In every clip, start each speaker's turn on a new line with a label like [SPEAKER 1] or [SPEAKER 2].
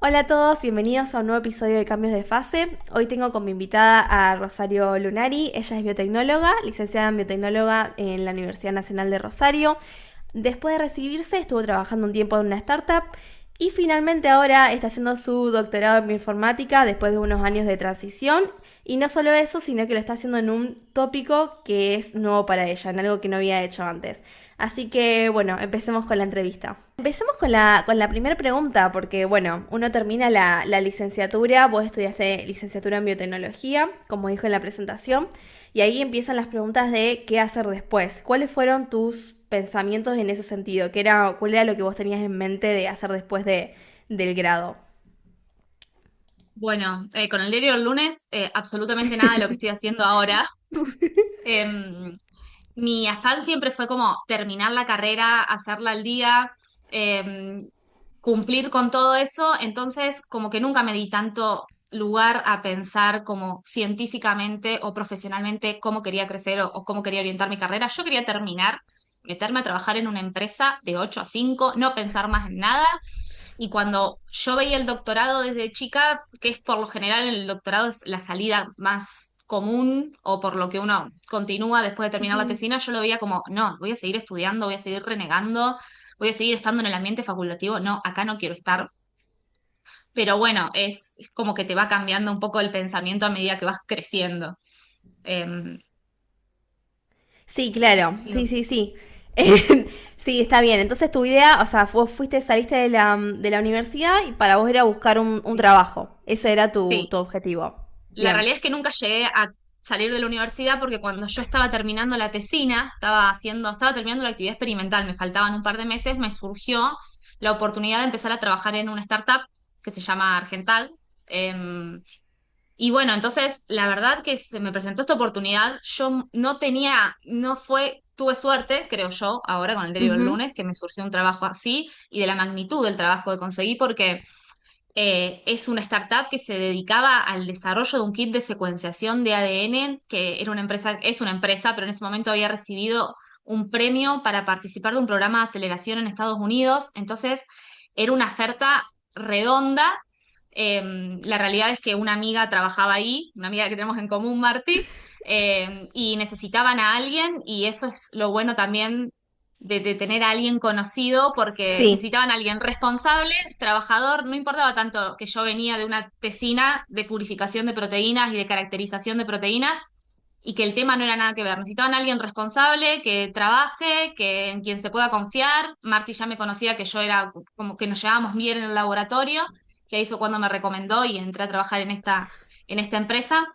[SPEAKER 1] Hola a todos, bienvenidos a un nuevo episodio de Cambios de Fase. Hoy tengo como invitada a Rosario Lunari. Ella es biotecnóloga, licenciada en biotecnóloga en la Universidad Nacional de Rosario. Después de recibirse, estuvo trabajando un tiempo en una startup y finalmente ahora está haciendo su doctorado en bioinformática después de unos años de transición. Y no solo eso, sino que lo está haciendo en un tópico que es nuevo para ella, en algo que no había hecho antes. Así que bueno, empecemos con la entrevista. Empecemos con la primera pregunta, porque bueno, uno termina la licenciatura, vos estudiaste licenciatura en biotecnología, como dijo en la presentación, y ahí empiezan las preguntas de qué hacer después. ¿Cuáles fueron tus pensamientos en ese sentido? ¿Cuál era lo que vos tenías en mente de hacer después del grado?
[SPEAKER 2] Bueno, con el diario del lunes, absolutamente nada de lo que estoy haciendo ahora. Em, Mi afán siempre fue como terminar la carrera, hacerla al día, em, cumplir con todo eso. Entonces, como que nunca me di tanto lugar a pensar como científicamente o profesionalmente cómo quería crecer o cómo quería orientar mi carrera. Yo quería terminar, meterme a trabajar en una empresa de 8 a 5, no pensar más en nada. Y cuando yo veía el doctorado desde chica, que es por lo general el doctorado es la salida más común o por lo que uno continúa después de terminar la
[SPEAKER 1] Ujú.
[SPEAKER 2] tesina, yo lo veía como, no, voy a seguir estudiando, voy a seguir renegando, voy a seguir estando en el ambiente facultativo, no, acá no quiero estar. Pero bueno, es como que te va cambiando un poco el pensamiento a medida que vas creciendo. Em,
[SPEAKER 1] Sí,
[SPEAKER 2] no sé
[SPEAKER 1] claro,
[SPEAKER 2] si
[SPEAKER 1] sí, sí, sí. Sí, está bien. Entonces tu idea, o sea, vos saliste de la universidad y para vos era buscar un trabajo. Ese era tu,
[SPEAKER 2] Sí,
[SPEAKER 1] tu objetivo.
[SPEAKER 2] la
[SPEAKER 1] Bien.
[SPEAKER 2] realidad es que nunca llegué a salir de la universidad porque cuando yo estaba terminando la tesina, estaba terminando la actividad experimental, me faltaban un par de meses, me surgió la oportunidad de empezar a trabajar en una startup que se llama Argentag. Em, y bueno, entonces la verdad que se me presentó esta oportunidad, yo no tenía, no fue, tuve suerte, creo yo, ahora con el diario del
[SPEAKER 1] Ujú.
[SPEAKER 2] lunes, que me surgió un trabajo así y de la magnitud del trabajo que conseguí porque es una startup que se dedicaba al desarrollo de un kit de secuenciación de ADN, que era una empresa, es una empresa, pero en ese momento había recibido un premio para participar de un programa de aceleración en Estados Unidos. Entonces, era una oferta redonda. La realidad es que una amiga trabajaba ahí, una amiga que tenemos en común, Marty, y necesitaban a alguien, y eso es lo bueno también de tener a alguien conocido porque
[SPEAKER 1] Sí.
[SPEAKER 2] necesitaban a alguien responsable, trabajador, no importaba tanto que yo venía de una tesina de purificación de proteínas y de caracterización de proteínas y que el tema no era nada que ver. Necesitaban a alguien responsable, que trabaje, que en quien se pueda confiar. Marty ya me conocía que yo era como que nos llevábamos bien en el laboratorio, que ahí fue cuando me recomendó y entré a trabajar en esta empresa.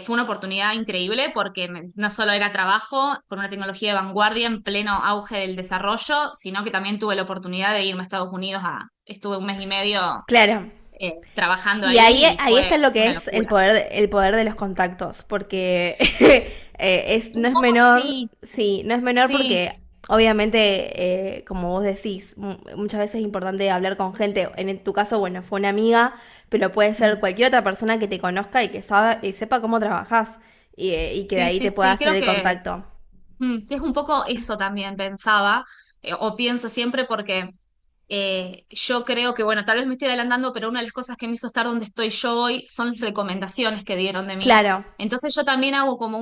[SPEAKER 2] Fue una oportunidad increíble porque no solo era trabajo con una tecnología de vanguardia en pleno auge del desarrollo, sino que también tuve la oportunidad de irme a Estados Unidos estuve un mes y medio
[SPEAKER 1] Claro.
[SPEAKER 2] trabajando
[SPEAKER 1] Y ahí,
[SPEAKER 2] ahí y
[SPEAKER 1] ahí está
[SPEAKER 2] fue
[SPEAKER 1] lo que
[SPEAKER 2] una
[SPEAKER 1] es
[SPEAKER 2] locura.
[SPEAKER 1] el poder de los contactos, porque no
[SPEAKER 2] Un
[SPEAKER 1] es
[SPEAKER 2] poco
[SPEAKER 1] menor,
[SPEAKER 2] sí,
[SPEAKER 1] sí, no es menor
[SPEAKER 2] sí,
[SPEAKER 1] porque obviamente, como vos decís, muchas veces es importante hablar con gente. En tu caso, bueno, fue una amiga, pero puede ser
[SPEAKER 2] mm,
[SPEAKER 1] cualquier otra persona que te conozca y que y sepa cómo trabajás y que de
[SPEAKER 2] sí,
[SPEAKER 1] ahí
[SPEAKER 2] sí,
[SPEAKER 1] te pueda
[SPEAKER 2] sí,
[SPEAKER 1] hacer
[SPEAKER 2] creo
[SPEAKER 1] el
[SPEAKER 2] que
[SPEAKER 1] contacto.
[SPEAKER 2] sí, es un poco eso también pensaba, o pienso siempre porque yo creo que, bueno, tal vez me estoy adelantando, pero una de las cosas que me hizo estar donde estoy yo hoy son las recomendaciones que dieron de mí.
[SPEAKER 1] Claro.
[SPEAKER 2] Entonces yo también hago como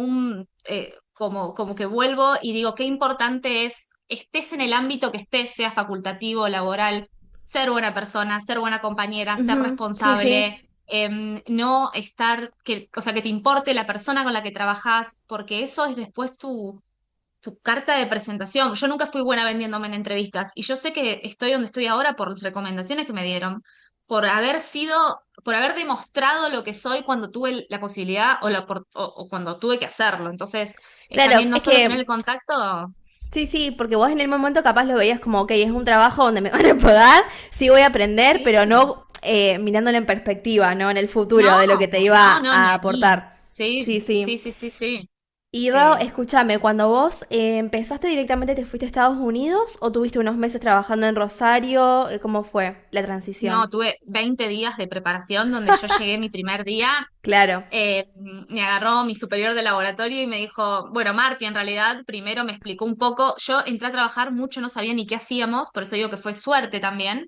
[SPEAKER 2] como que vuelvo y digo, qué importante es, estés en el ámbito que estés, sea facultativo, laboral, ser buena persona, ser buena compañera, ser
[SPEAKER 1] Ujú. Sí, sí.
[SPEAKER 2] responsable. No estar, o sea, que te importe la persona con la que trabajas, porque eso es después tu carta de presentación. Yo nunca fui buena vendiéndome en entrevistas y yo sé que estoy donde estoy ahora por las recomendaciones que me dieron, por haber demostrado lo que soy cuando tuve la posibilidad o cuando tuve que hacerlo. Entonces,
[SPEAKER 1] Claro,
[SPEAKER 2] también no
[SPEAKER 1] es
[SPEAKER 2] solo tener
[SPEAKER 1] que
[SPEAKER 2] el contacto.
[SPEAKER 1] sí, sí, porque vos en el momento capaz lo veías como, ok, es un trabajo donde me van a pagar, sí voy a aprender, pero
[SPEAKER 2] Sí.
[SPEAKER 1] no mirándolo en perspectiva, ¿no? En el futuro
[SPEAKER 2] No,
[SPEAKER 1] de lo que te
[SPEAKER 2] no,
[SPEAKER 1] iba
[SPEAKER 2] no, ni
[SPEAKER 1] a
[SPEAKER 2] ahí.
[SPEAKER 1] aportar. Sí,
[SPEAKER 2] Sí,
[SPEAKER 1] sí.
[SPEAKER 2] sí, sí, sí, sí.
[SPEAKER 1] Y Rao,
[SPEAKER 2] Eh,
[SPEAKER 1] escúchame, cuando vos empezaste directamente, ¿te fuiste a Estados Unidos o tuviste unos meses trabajando en Rosario? ¿Cómo fue la transición?
[SPEAKER 2] no, tuve 20 días de preparación donde yo llegué mi primer día.
[SPEAKER 1] Claro.
[SPEAKER 2] Me agarró mi superior de laboratorio y me dijo, bueno, Marty, en realidad primero me explicó un poco, yo entré a trabajar mucho, no sabía ni qué hacíamos, por eso digo que fue suerte también,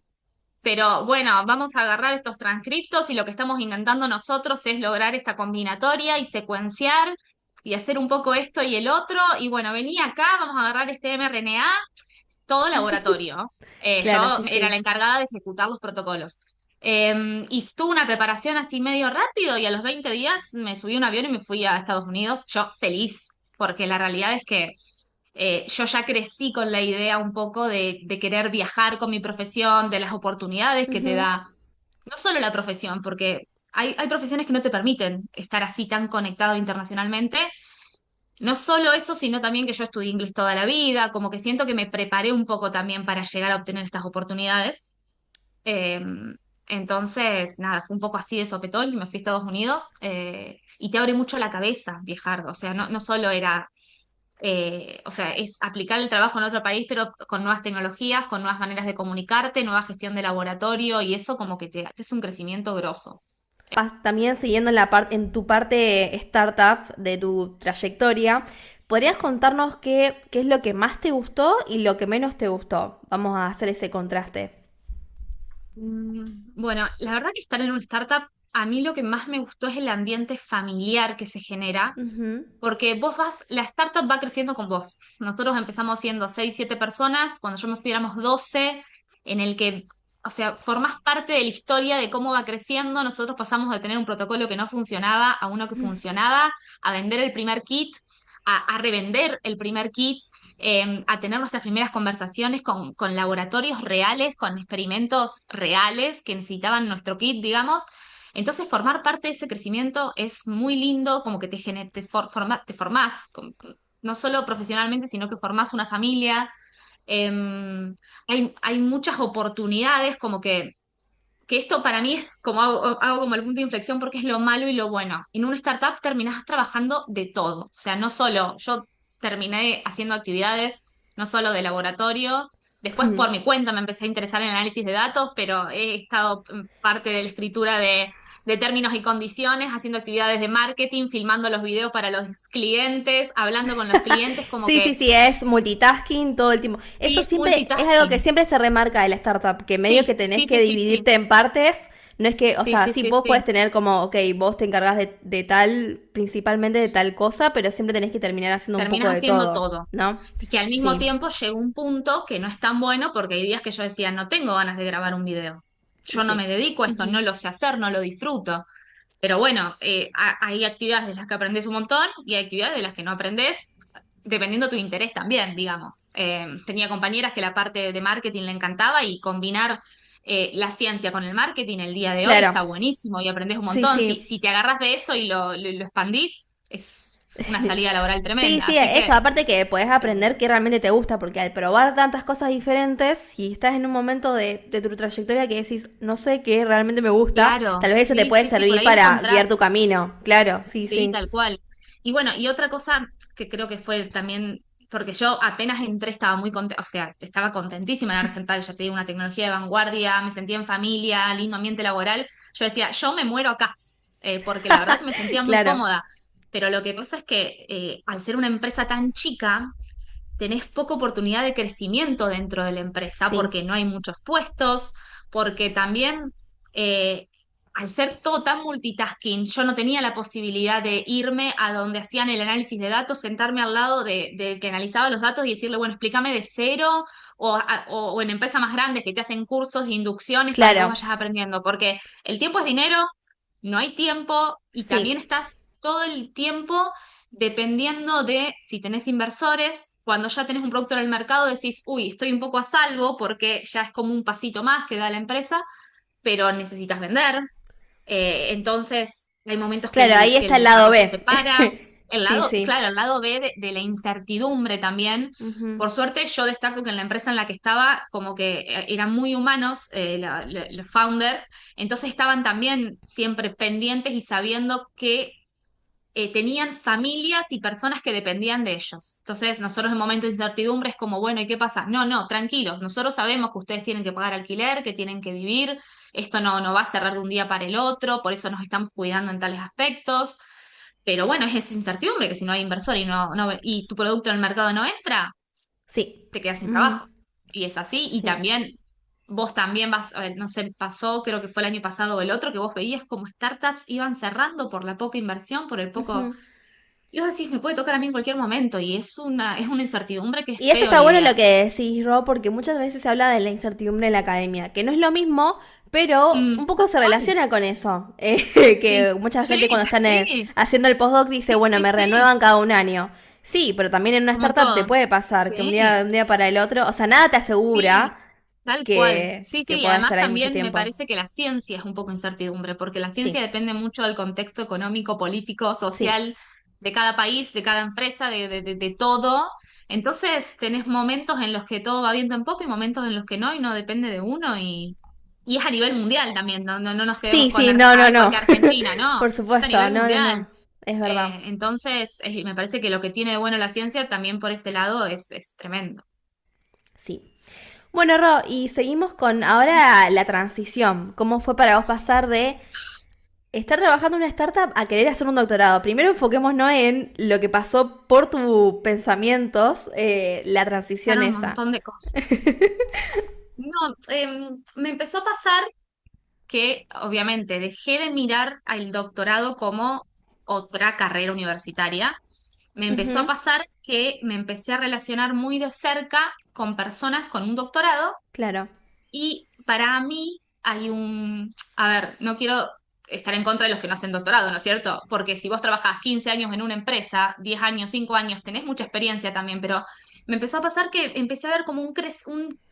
[SPEAKER 2] pero bueno, vamos a agarrar estos transcriptos y lo que estamos intentando nosotros es lograr esta combinatoria y secuenciar y hacer un poco esto y el otro. Y bueno, vení acá, vamos a agarrar este mRNA, todo laboratorio.
[SPEAKER 1] Claro,
[SPEAKER 2] Yo
[SPEAKER 1] sí,
[SPEAKER 2] era la
[SPEAKER 1] sí.
[SPEAKER 2] encargada de ejecutar los protocolos. Y tuve una preparación así medio rápido y a los 20 días me subí a un avión y me fui a Estados Unidos, yo feliz, porque la realidad es que yo ya crecí con la idea un poco de querer viajar con mi profesión, de las oportunidades que te
[SPEAKER 1] Ujú.
[SPEAKER 2] da, no solo la profesión, porque hay profesiones que no te permiten estar así tan conectado internacionalmente. No solo eso, sino también que yo estudié inglés toda la vida, como que siento que me preparé un poco también para llegar a obtener estas oportunidades. Eh, entonces, nada, fue un poco así de sopetón y me fui a Estados Unidos y te abre mucho la cabeza viajar, o sea, no solo era o sea, es aplicar el trabajo en otro país, pero con nuevas tecnologías, con nuevas maneras de comunicarte, nueva gestión de laboratorio, y eso como que te es un crecimiento grosso.
[SPEAKER 1] También siguiendo en en tu parte startup de tu trayectoria, ¿podrías contarnos qué es lo que más te gustó y lo que menos te gustó? Vamos a hacer ese contraste.
[SPEAKER 2] Bueno, la verdad que estar en una startup, a mí lo que más me gustó es el ambiente familiar que se genera,
[SPEAKER 1] Ujú.
[SPEAKER 2] porque la startup va creciendo con vos. Nosotros empezamos siendo 6 7 personas, cuando yo me fui éramos 12, en el que, o sea, formás parte de la historia de cómo va creciendo. Nosotros pasamos de tener un protocolo que no funcionaba a uno que funcionaba, a vender el primer kit, a revender el primer kit, a tener nuestras primeras conversaciones con laboratorios reales, con experimentos reales que necesitaban nuestro kit, digamos. Entonces, formar parte de ese crecimiento es muy lindo, como que te formás, no solo profesionalmente, sino que formás una familia. Hay muchas oportunidades, como que esto para mí es como hago como el punto de inflexión porque es lo malo y lo bueno. En una startup terminás trabajando de todo. O sea, no solo yo terminé haciendo actividades, no solo de laboratorio. Después por mi cuenta me empecé a interesar en el análisis de datos, pero he estado parte de la escritura de términos y condiciones, haciendo actividades de marketing, filmando los videos para los clientes, hablando con los clientes, como
[SPEAKER 1] Sí,
[SPEAKER 2] que
[SPEAKER 1] sí, sí, es multitasking todo el tiempo. Eso
[SPEAKER 2] sí,
[SPEAKER 1] siempre es algo que
[SPEAKER 2] multitasking.
[SPEAKER 1] siempre se remarca de la startup, que medio que
[SPEAKER 2] Sí,
[SPEAKER 1] tenés
[SPEAKER 2] sí,
[SPEAKER 1] que
[SPEAKER 2] sí, sí, sí.
[SPEAKER 1] dividirte en partes. No es que, o
[SPEAKER 2] Sí,
[SPEAKER 1] sea,
[SPEAKER 2] sí,
[SPEAKER 1] sí,
[SPEAKER 2] sí,
[SPEAKER 1] vos podés
[SPEAKER 2] sí.
[SPEAKER 1] tener como, ok, vos te encargas de tal, principalmente de tal cosa, pero siempre tenés que terminar haciendo un poco
[SPEAKER 2] Terminas
[SPEAKER 1] de
[SPEAKER 2] haciendo
[SPEAKER 1] todo,
[SPEAKER 2] todo.
[SPEAKER 1] ¿no?
[SPEAKER 2] Y que al mismo
[SPEAKER 1] Sí,
[SPEAKER 2] tiempo llegó un punto que no es tan bueno porque hay días que yo decía, no tengo ganas de grabar un video.
[SPEAKER 1] y
[SPEAKER 2] Yo no
[SPEAKER 1] sí.
[SPEAKER 2] me dedico a esto, no lo sé hacer, no lo disfruto. Pero bueno, hay actividades de las que aprendes un montón y hay actividades de las que no aprendes, dependiendo de tu interés también, digamos. Tenía compañeras que la parte de marketing le encantaba y combinar la ciencia con el marketing el día de hoy
[SPEAKER 1] Claro,
[SPEAKER 2] está buenísimo y aprendes un
[SPEAKER 1] sí,
[SPEAKER 2] montón. Si,
[SPEAKER 1] sí.
[SPEAKER 2] si te agarras de eso y lo expandís, es una salida laboral
[SPEAKER 1] Sí,
[SPEAKER 2] tremenda.
[SPEAKER 1] sí,
[SPEAKER 2] Así
[SPEAKER 1] eso,
[SPEAKER 2] que
[SPEAKER 1] aparte que podés
[SPEAKER 2] eh,
[SPEAKER 1] aprender qué realmente te gusta, porque al probar tantas cosas diferentes, si estás en un momento de tu trayectoria que decís, no sé qué realmente me gusta,
[SPEAKER 2] claro,
[SPEAKER 1] tal vez eso te
[SPEAKER 2] sí,
[SPEAKER 1] puede
[SPEAKER 2] sí, sí, por
[SPEAKER 1] servir
[SPEAKER 2] ahí
[SPEAKER 1] para guiar tu
[SPEAKER 2] encontrás.
[SPEAKER 1] camino. Claro, sí,
[SPEAKER 2] Sí,
[SPEAKER 1] sí.
[SPEAKER 2] tal cual. Y bueno, y otra cosa que creo que fue también, porque yo apenas entré estaba muy contenta, o sea, estaba contentísima en Argental, ya te digo, una tecnología de vanguardia, me sentía en familia, lindo ambiente laboral. Yo decía, yo me muero acá, porque la verdad que me sentía muy
[SPEAKER 1] Claro,
[SPEAKER 2] cómoda. Pero lo que pasa es que al ser una empresa tan chica, tenés poca oportunidad de crecimiento dentro de la empresa
[SPEAKER 1] sí.
[SPEAKER 2] porque no hay muchos puestos, porque también eh, al ser todo tan multitasking, yo no tenía la posibilidad de irme a donde hacían el análisis de datos, sentarme al lado del que analizaba los datos y decirle, bueno, explícame de cero, o en empresas más grandes que te hacen cursos de inducciones para que vos
[SPEAKER 1] Claro,
[SPEAKER 2] vayas aprendiendo, porque el tiempo es dinero, no hay tiempo y también
[SPEAKER 1] sí.
[SPEAKER 2] estás todo el tiempo dependiendo de si tenés inversores, cuando ya tenés un producto en el mercado decís, uy, estoy un poco a salvo porque ya es como un pasito más que da la empresa, pero necesitas vender. Entonces, hay momentos que
[SPEAKER 1] Claro, ahí
[SPEAKER 2] que
[SPEAKER 1] está
[SPEAKER 2] el
[SPEAKER 1] el lado
[SPEAKER 2] desarrollo se
[SPEAKER 1] B.
[SPEAKER 2] para. El
[SPEAKER 1] Sí,
[SPEAKER 2] lado,
[SPEAKER 1] sí.
[SPEAKER 2] claro, el lado B de la incertidumbre también.
[SPEAKER 1] Ujú.
[SPEAKER 2] Por suerte, yo destaco que en la empresa en la que estaba, como que eran muy humanos los founders, entonces estaban también siempre pendientes y sabiendo que tenían familias y personas que dependían de ellos. Entonces, nosotros en momentos de incertidumbre es como, bueno, ¿y qué pasa? No, no, tranquilos, nosotros sabemos que ustedes tienen que pagar alquiler, que tienen que vivir, esto no va a cerrar de un día para el otro, por eso nos estamos cuidando en tales aspectos. Pero bueno, es esa incertidumbre que si no hay inversor y tu producto en el mercado no entra,
[SPEAKER 1] Sí.
[SPEAKER 2] te quedas sin
[SPEAKER 1] Ujú.
[SPEAKER 2] trabajo. Y es así, y
[SPEAKER 1] Sí.
[SPEAKER 2] también vos también vas, no sé, pasó, creo que fue el año pasado o el otro, que vos veías como startups iban cerrando por la poca inversión, por el poco...
[SPEAKER 1] Ujú.
[SPEAKER 2] Y vos decís, me puede tocar a mí en cualquier momento, y es una incertidumbre que es
[SPEAKER 1] Y eso
[SPEAKER 2] feo
[SPEAKER 1] está bueno
[SPEAKER 2] lidiar.
[SPEAKER 1] lo que decís, Ro, porque muchas veces se habla de la incertidumbre en la academia, que no es lo mismo, pero un poco
[SPEAKER 2] Tal
[SPEAKER 1] se
[SPEAKER 2] cual.
[SPEAKER 1] relaciona con eso.
[SPEAKER 2] Sí,
[SPEAKER 1] Que mucha
[SPEAKER 2] sí,
[SPEAKER 1] gente cuando están
[SPEAKER 2] sí,
[SPEAKER 1] haciendo el postdoc dice,
[SPEAKER 2] sí,
[SPEAKER 1] bueno,
[SPEAKER 2] sí,
[SPEAKER 1] me
[SPEAKER 2] sí,
[SPEAKER 1] renuevan cada un año. Sí, pero también en una
[SPEAKER 2] como
[SPEAKER 1] startup te
[SPEAKER 2] todo.
[SPEAKER 1] puede pasar que
[SPEAKER 2] Sí,
[SPEAKER 1] de un día para el otro, o sea, nada te
[SPEAKER 2] sí,
[SPEAKER 1] asegura
[SPEAKER 2] tal cual. Sí,
[SPEAKER 1] que
[SPEAKER 2] sí, y
[SPEAKER 1] puedas
[SPEAKER 2] además
[SPEAKER 1] estar ahí mucho
[SPEAKER 2] también me
[SPEAKER 1] tiempo.
[SPEAKER 2] parece que la ciencia es un poco incertidumbre, porque la ciencia
[SPEAKER 1] Sí,
[SPEAKER 2] depende mucho del contexto económico, político,
[SPEAKER 1] sí,
[SPEAKER 2] social de cada país, de cada empresa, de todo. Entonces tenés momentos en los que todo va viento en popa y momentos en los que no, y no depende de uno, y es a nivel mundial también, no nos quedemos
[SPEAKER 1] sí,
[SPEAKER 2] con,
[SPEAKER 1] sí, no, no,
[SPEAKER 2] ay,
[SPEAKER 1] no.
[SPEAKER 2] porque Argentina, no,
[SPEAKER 1] Por
[SPEAKER 2] es a
[SPEAKER 1] supuesto,
[SPEAKER 2] nivel
[SPEAKER 1] no, no,
[SPEAKER 2] mundial.
[SPEAKER 1] no. Es verdad.
[SPEAKER 2] Entonces, me parece que lo que tiene de bueno la ciencia también por ese lado es tremendo.
[SPEAKER 1] Sí. Bueno, Ro, y seguimos con ahora la transición. ¿Cómo fue para vos pasar de estar trabajando en una startup a querer hacer un doctorado? Primero enfoquémonos en lo que pasó por tus pensamientos, la transición
[SPEAKER 2] Pasaron un
[SPEAKER 1] esa.
[SPEAKER 2] montón de cosas. No, me empezó a pasar que obviamente dejé de mirar al doctorado como otra carrera universitaria. Me empezó a
[SPEAKER 1] Ujú,
[SPEAKER 2] pasar que me empecé a relacionar muy de cerca con personas con un doctorado
[SPEAKER 1] claro,
[SPEAKER 2] y para mí hay a ver, no quiero estar en contra de los que no hacen doctorado, ¿no es cierto? Porque si vos trabajás 15 años en una empresa, 10 años, 5 años, tenés mucha experiencia también, pero me empezó a pasar que empecé a ver como un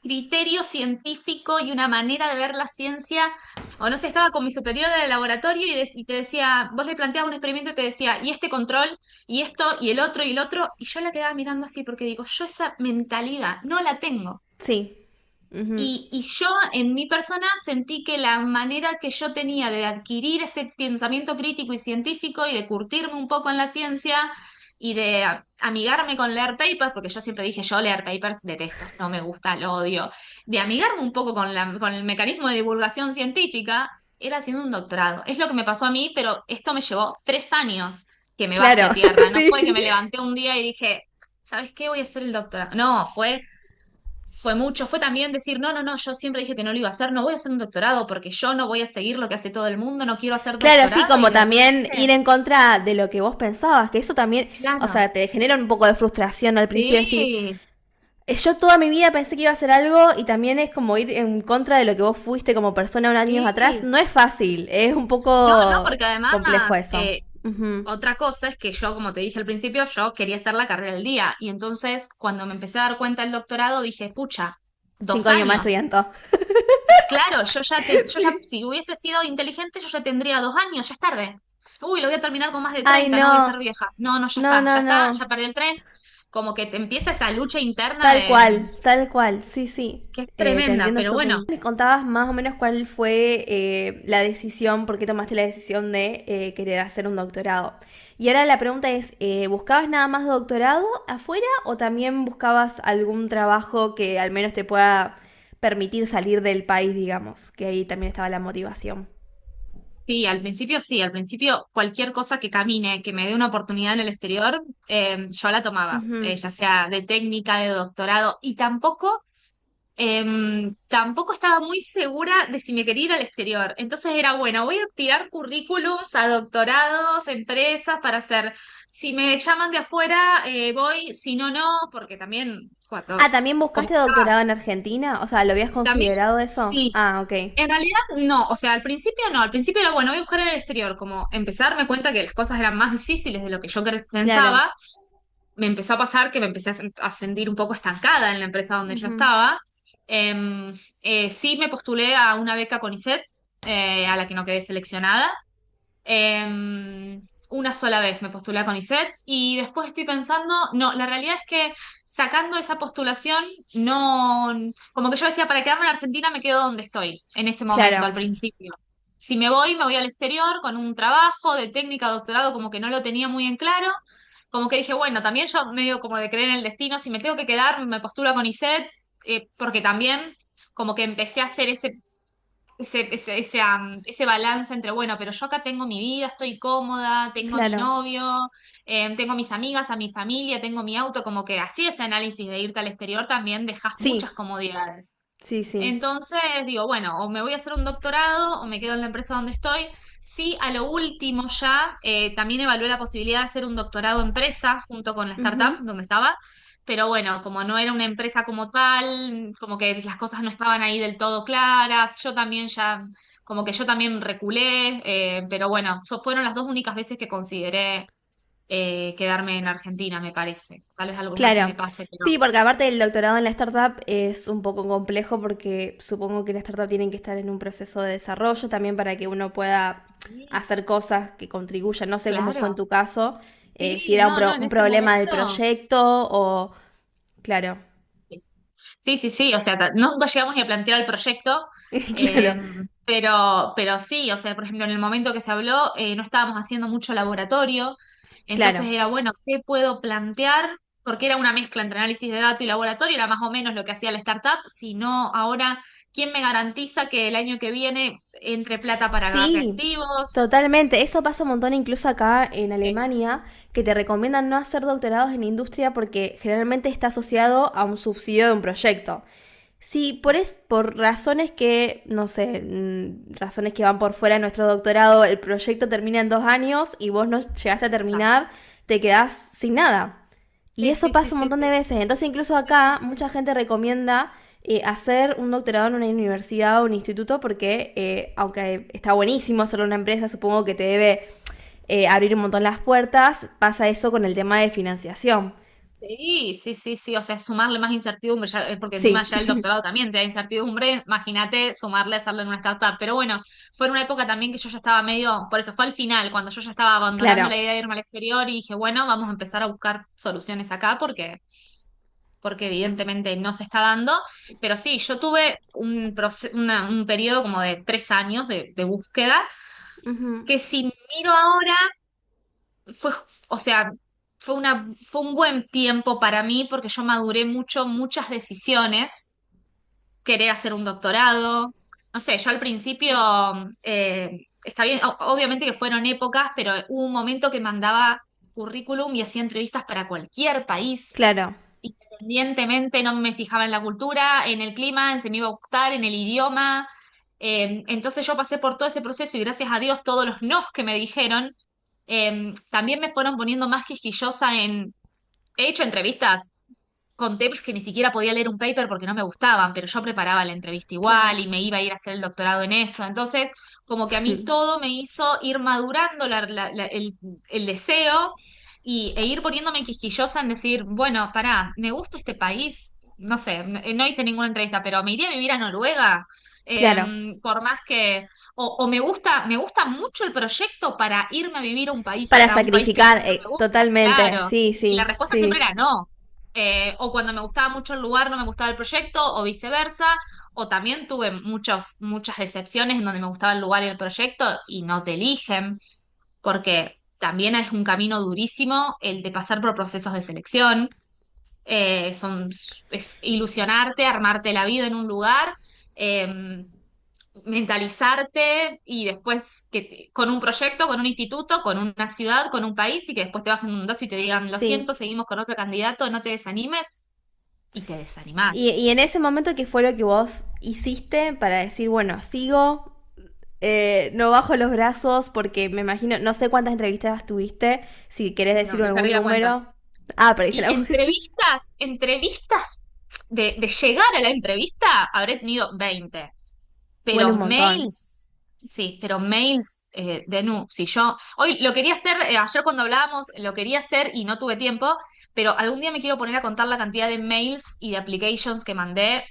[SPEAKER 2] criterio científico y una manera de ver la ciencia, o no sé, estaba con mi superior del laboratorio y te decía, vos le planteabas un experimento y te decía, y este control, y esto, y el otro, y yo la quedaba mirando así porque digo, yo esa mentalidad no la tengo.
[SPEAKER 1] sí. Ujú,
[SPEAKER 2] Y yo en mi persona sentí que la manera que yo tenía de adquirir ese pensamiento crítico y científico y de curtirme un poco en la ciencia y de amigarme con leer papers, porque yo siempre dije yo leer papers detesto, no me gusta, lo odio, de amigarme un poco con el mecanismo de divulgación científica, era haciendo un doctorado. Es lo que me pasó a mí, pero esto me llevó 3 años que me baje a
[SPEAKER 1] claro,
[SPEAKER 2] tierra, no fue que me
[SPEAKER 1] sí.
[SPEAKER 2] levanté un día y dije, ¿sabes qué? Voy a hacer el doctorado. No, fue mucho, fue también decir, no, no, no, yo siempre dije que no lo iba a hacer, no voy a hacer un doctorado porque yo no voy a seguir lo que hace todo el mundo, no quiero hacer
[SPEAKER 1] Claro, sí,
[SPEAKER 2] doctorado y
[SPEAKER 1] como
[SPEAKER 2] de
[SPEAKER 1] también
[SPEAKER 2] repente,
[SPEAKER 1] ir en contra de lo que vos pensabas, que eso también, o
[SPEAKER 2] claro,
[SPEAKER 1] sea, te genera un poco de frustración al principio, decir,
[SPEAKER 2] sí,
[SPEAKER 1] Yo toda mi vida pensé que iba a hacer algo y también es como ir en contra de lo que vos fuiste como persona unos años atrás.
[SPEAKER 2] sí.
[SPEAKER 1] No es fácil, es un
[SPEAKER 2] No, no,
[SPEAKER 1] poco
[SPEAKER 2] porque además,
[SPEAKER 1] complejo eso. Ujú.
[SPEAKER 2] otra cosa es que yo, como te dije al principio, yo quería hacer la carrera del día y entonces cuando me empecé a dar cuenta del doctorado dije, pucha, dos
[SPEAKER 1] 5 años más
[SPEAKER 2] años.
[SPEAKER 1] estudiando.
[SPEAKER 2] Claro, yo ya,
[SPEAKER 1] Sí.
[SPEAKER 2] si hubiese sido inteligente, yo ya tendría 2 años, ya es tarde. Uy, lo voy a terminar con más de
[SPEAKER 1] Ay,
[SPEAKER 2] 30, no voy a ser
[SPEAKER 1] no.
[SPEAKER 2] vieja. No, no,
[SPEAKER 1] No, no,
[SPEAKER 2] ya está,
[SPEAKER 1] no.
[SPEAKER 2] ya perdí el tren. Como que te empieza esa lucha interna
[SPEAKER 1] Tal cual, sí, sí.
[SPEAKER 2] que es
[SPEAKER 1] Te
[SPEAKER 2] tremenda,
[SPEAKER 1] entiendo
[SPEAKER 2] pero
[SPEAKER 1] súper
[SPEAKER 2] bueno,
[SPEAKER 1] bien. ¿Me contabas más o menos cuál fue la decisión, por qué tomaste la decisión de querer hacer un doctorado? Y ahora la pregunta es, ¿buscabas nada más doctorado afuera o también buscabas algún trabajo que al menos te pueda permitir salir del país, digamos? Que ahí también estaba la motivación.
[SPEAKER 2] sí, al principio cualquier cosa que camine, que me dé una oportunidad en el exterior, yo la tomaba,
[SPEAKER 1] Ujú.
[SPEAKER 2] ya sea de técnica, de doctorado, y tampoco tampoco estaba muy segura de si me quería ir al exterior. Entonces era, bueno, voy a tirar currículums a doctorados, empresas para hacer. Si me llaman de afuera, voy, si no, no, porque también cuando
[SPEAKER 1] Ah, ¿también
[SPEAKER 2] como
[SPEAKER 1] buscaste
[SPEAKER 2] estaba,
[SPEAKER 1] doctorado en Argentina? O sea, ¿lo habías
[SPEAKER 2] también
[SPEAKER 1] considerado eso?
[SPEAKER 2] sí.
[SPEAKER 1] Ah, ok.
[SPEAKER 2] En realidad no, o sea, al principio no, al principio era bueno, voy a buscar en el exterior, como empecé a darme cuenta que las cosas eran más difíciles de lo que yo
[SPEAKER 1] Claro.
[SPEAKER 2] pensaba, me empezó a pasar que me empecé a sentir un poco estancada en la empresa donde yo
[SPEAKER 1] Ujú.
[SPEAKER 2] estaba. Em, sí me postulé a una beca CONICET, a la que no quedé seleccionada. Una sola vez me postulé a CONICET y después estoy pensando, no, la realidad es que sacando esa postulación, no, como que yo decía, para quedarme en Argentina me quedo donde estoy en ese momento,
[SPEAKER 1] Claro.
[SPEAKER 2] al principio. Si me voy al exterior con un trabajo de técnica, doctorado, como que no lo tenía muy en claro. Como que dije, bueno, también yo medio como de creer en el destino, si me tengo que quedar, me postulo a CONICET, porque también como que empecé a hacer ese balance entre, bueno, pero yo acá tengo mi vida, estoy cómoda, tengo a mi
[SPEAKER 1] Claro.
[SPEAKER 2] novio, tengo a mis amigas, a mi familia, tengo mi auto, como que así ese análisis de irte al exterior también dejas muchas
[SPEAKER 1] Sí,
[SPEAKER 2] comodidades.
[SPEAKER 1] Sí, sí.
[SPEAKER 2] Entonces digo, bueno, o me voy a hacer un doctorado o me quedo en la empresa donde estoy. Sí, a lo último ya también evalué la posibilidad de hacer un doctorado empresa junto con la startup
[SPEAKER 1] Ujú.
[SPEAKER 2] donde estaba, pero bueno, como no era una empresa como tal, como que las cosas no estaban ahí del todo claras, yo también ya, como que yo también reculé, pero bueno, fueron las dos únicas veces que consideré quedarme en Argentina, me parece. Tal vez algunas veces me
[SPEAKER 1] Claro.
[SPEAKER 2] pase, pero
[SPEAKER 1] Sí, porque aparte el doctorado en la startup es un poco complejo porque supongo que la startup tienen que estar en un proceso de desarrollo también para que uno pueda
[SPEAKER 2] sí,
[SPEAKER 1] hacer cosas que contribuyan. No sé cómo fue en
[SPEAKER 2] claro.
[SPEAKER 1] tu caso, si
[SPEAKER 2] Sí,
[SPEAKER 1] era
[SPEAKER 2] no, no, en
[SPEAKER 1] un
[SPEAKER 2] ese
[SPEAKER 1] problema del
[SPEAKER 2] momento.
[SPEAKER 1] proyecto o... Claro,
[SPEAKER 2] Sí, sí, sí, o sea, nunca llegamos ni a plantear el proyecto, eh,
[SPEAKER 1] claro,
[SPEAKER 2] pero sí, o sea, por ejemplo, en el momento que se habló, no estábamos haciendo mucho laboratorio, entonces
[SPEAKER 1] claro.
[SPEAKER 2] era, bueno, ¿qué puedo plantear? Porque era una mezcla entre análisis de datos y laboratorio, era más o menos lo que hacía la startup, si no, ahora, ¿quién me garantiza que el año que viene entre plata para GAP
[SPEAKER 1] Sí,
[SPEAKER 2] reactivos?
[SPEAKER 1] totalmente. Eso pasa un montón incluso acá en
[SPEAKER 2] Eh,
[SPEAKER 1] Alemania, que te recomiendan no hacer doctorados en industria porque generalmente está asociado a un subsidio de un proyecto. Sí, por razones que, no sé, razones que van por fuera de nuestro doctorado, el proyecto termina en 2 años y vos no llegaste a
[SPEAKER 2] Exacto.
[SPEAKER 1] terminar, te quedás sin nada. Y
[SPEAKER 2] Sí,
[SPEAKER 1] eso
[SPEAKER 2] sí, sí,
[SPEAKER 1] pasa un
[SPEAKER 2] sí,
[SPEAKER 1] montón de
[SPEAKER 2] sí.
[SPEAKER 1] veces. Entonces, incluso
[SPEAKER 2] Sí, sí,
[SPEAKER 1] acá,
[SPEAKER 2] sí.
[SPEAKER 1] mucha gente recomienda hacer un doctorado en una universidad o un instituto porque, aunque está buenísimo hacerlo en una empresa, supongo que te debe abrir un montón las puertas, pasa eso con el tema de financiación.
[SPEAKER 2] Sí, sí, sí, sí, o sea, sumarle más incertidumbre, porque encima
[SPEAKER 1] Sí,
[SPEAKER 2] ya el doctorado también te da incertidumbre, imagínate sumarle a hacerlo en una startup, pero bueno, fue en una época también que yo ya estaba medio, por eso fue al final, cuando yo ya estaba abandonando
[SPEAKER 1] claro.
[SPEAKER 2] la idea de irme al exterior y dije, bueno, vamos a empezar a buscar soluciones acá porque evidentemente no se está dando, pero sí, yo tuve un periodo como de 3 años de búsqueda,
[SPEAKER 1] Ujú.
[SPEAKER 2] que si miro ahora fue, o sea, fue un buen tiempo para mí porque yo maduré mucho, muchas decisiones, querer hacer un doctorado, no sé, yo al principio, está bien, obviamente que fueron épocas, pero hubo un momento que mandaba currículum y hacía entrevistas para cualquier país,
[SPEAKER 1] Claro.
[SPEAKER 2] independientemente, no me fijaba en la cultura, en el clima, en si me iba a gustar, en el idioma. Entonces yo pasé por todo ese proceso y gracias a Dios todos los nos que me dijeron también me fueron poniendo más quisquillosa en... He hecho entrevistas con temas que ni siquiera podía leer un paper porque no me gustaban, pero yo preparaba la entrevista
[SPEAKER 1] Claro.
[SPEAKER 2] igual y me iba a ir a hacer el doctorado en eso. Entonces, como que a mí todo me hizo ir madurando el deseo e ir poniéndome quisquillosa en decir, bueno, pará, me gusta este país. No sé, no hice ninguna entrevista, pero me iría a vivir a Noruega.
[SPEAKER 1] Claro.
[SPEAKER 2] Por más que, o me gusta mucho el proyecto para irme a vivir
[SPEAKER 1] Para
[SPEAKER 2] a un país que
[SPEAKER 1] sacrificar,
[SPEAKER 2] no me gusta,
[SPEAKER 1] totalmente.
[SPEAKER 2] claro.
[SPEAKER 1] Sí,
[SPEAKER 2] Y la
[SPEAKER 1] sí,
[SPEAKER 2] respuesta siempre
[SPEAKER 1] sí.
[SPEAKER 2] era no. O cuando me gustaba mucho el lugar, no me gustaba el proyecto, o viceversa. O también tuve muchas decepciones en donde me gustaba el lugar y el proyecto y no te eligen, porque también es un camino durísimo el de pasar por procesos de selección. Es ilusionarte, armarte la vida en un lugar. eh, Mentalizarte y después con un proyecto, con un instituto, con una ciudad, con un país y que después te bajen un mundazo y te digan, lo
[SPEAKER 1] Sí.
[SPEAKER 2] siento, seguimos con otro candidato, no te desanimes y te desanimás.
[SPEAKER 1] Y en ese momento, ¿qué fue lo que vos hiciste para decir, bueno, sigo, no bajo los brazos? Porque me imagino, no sé cuántas entrevistas tuviste, si querés
[SPEAKER 2] No,
[SPEAKER 1] decir
[SPEAKER 2] le
[SPEAKER 1] algún
[SPEAKER 2] perdí la cuenta.
[SPEAKER 1] número. Ah, perdiste
[SPEAKER 2] Y
[SPEAKER 1] la...
[SPEAKER 2] entrevistas, de llegar a la entrevista, habré tenido 20.
[SPEAKER 1] Bueno,
[SPEAKER 2] Pero
[SPEAKER 1] un montón.
[SPEAKER 2] mails, sí, pero mails de nu. Si yo, hoy lo quería hacer, ayer cuando hablábamos, lo quería hacer y no tuve tiempo, pero algún día me quiero poner a contar la cantidad de mails y de applications que mandé,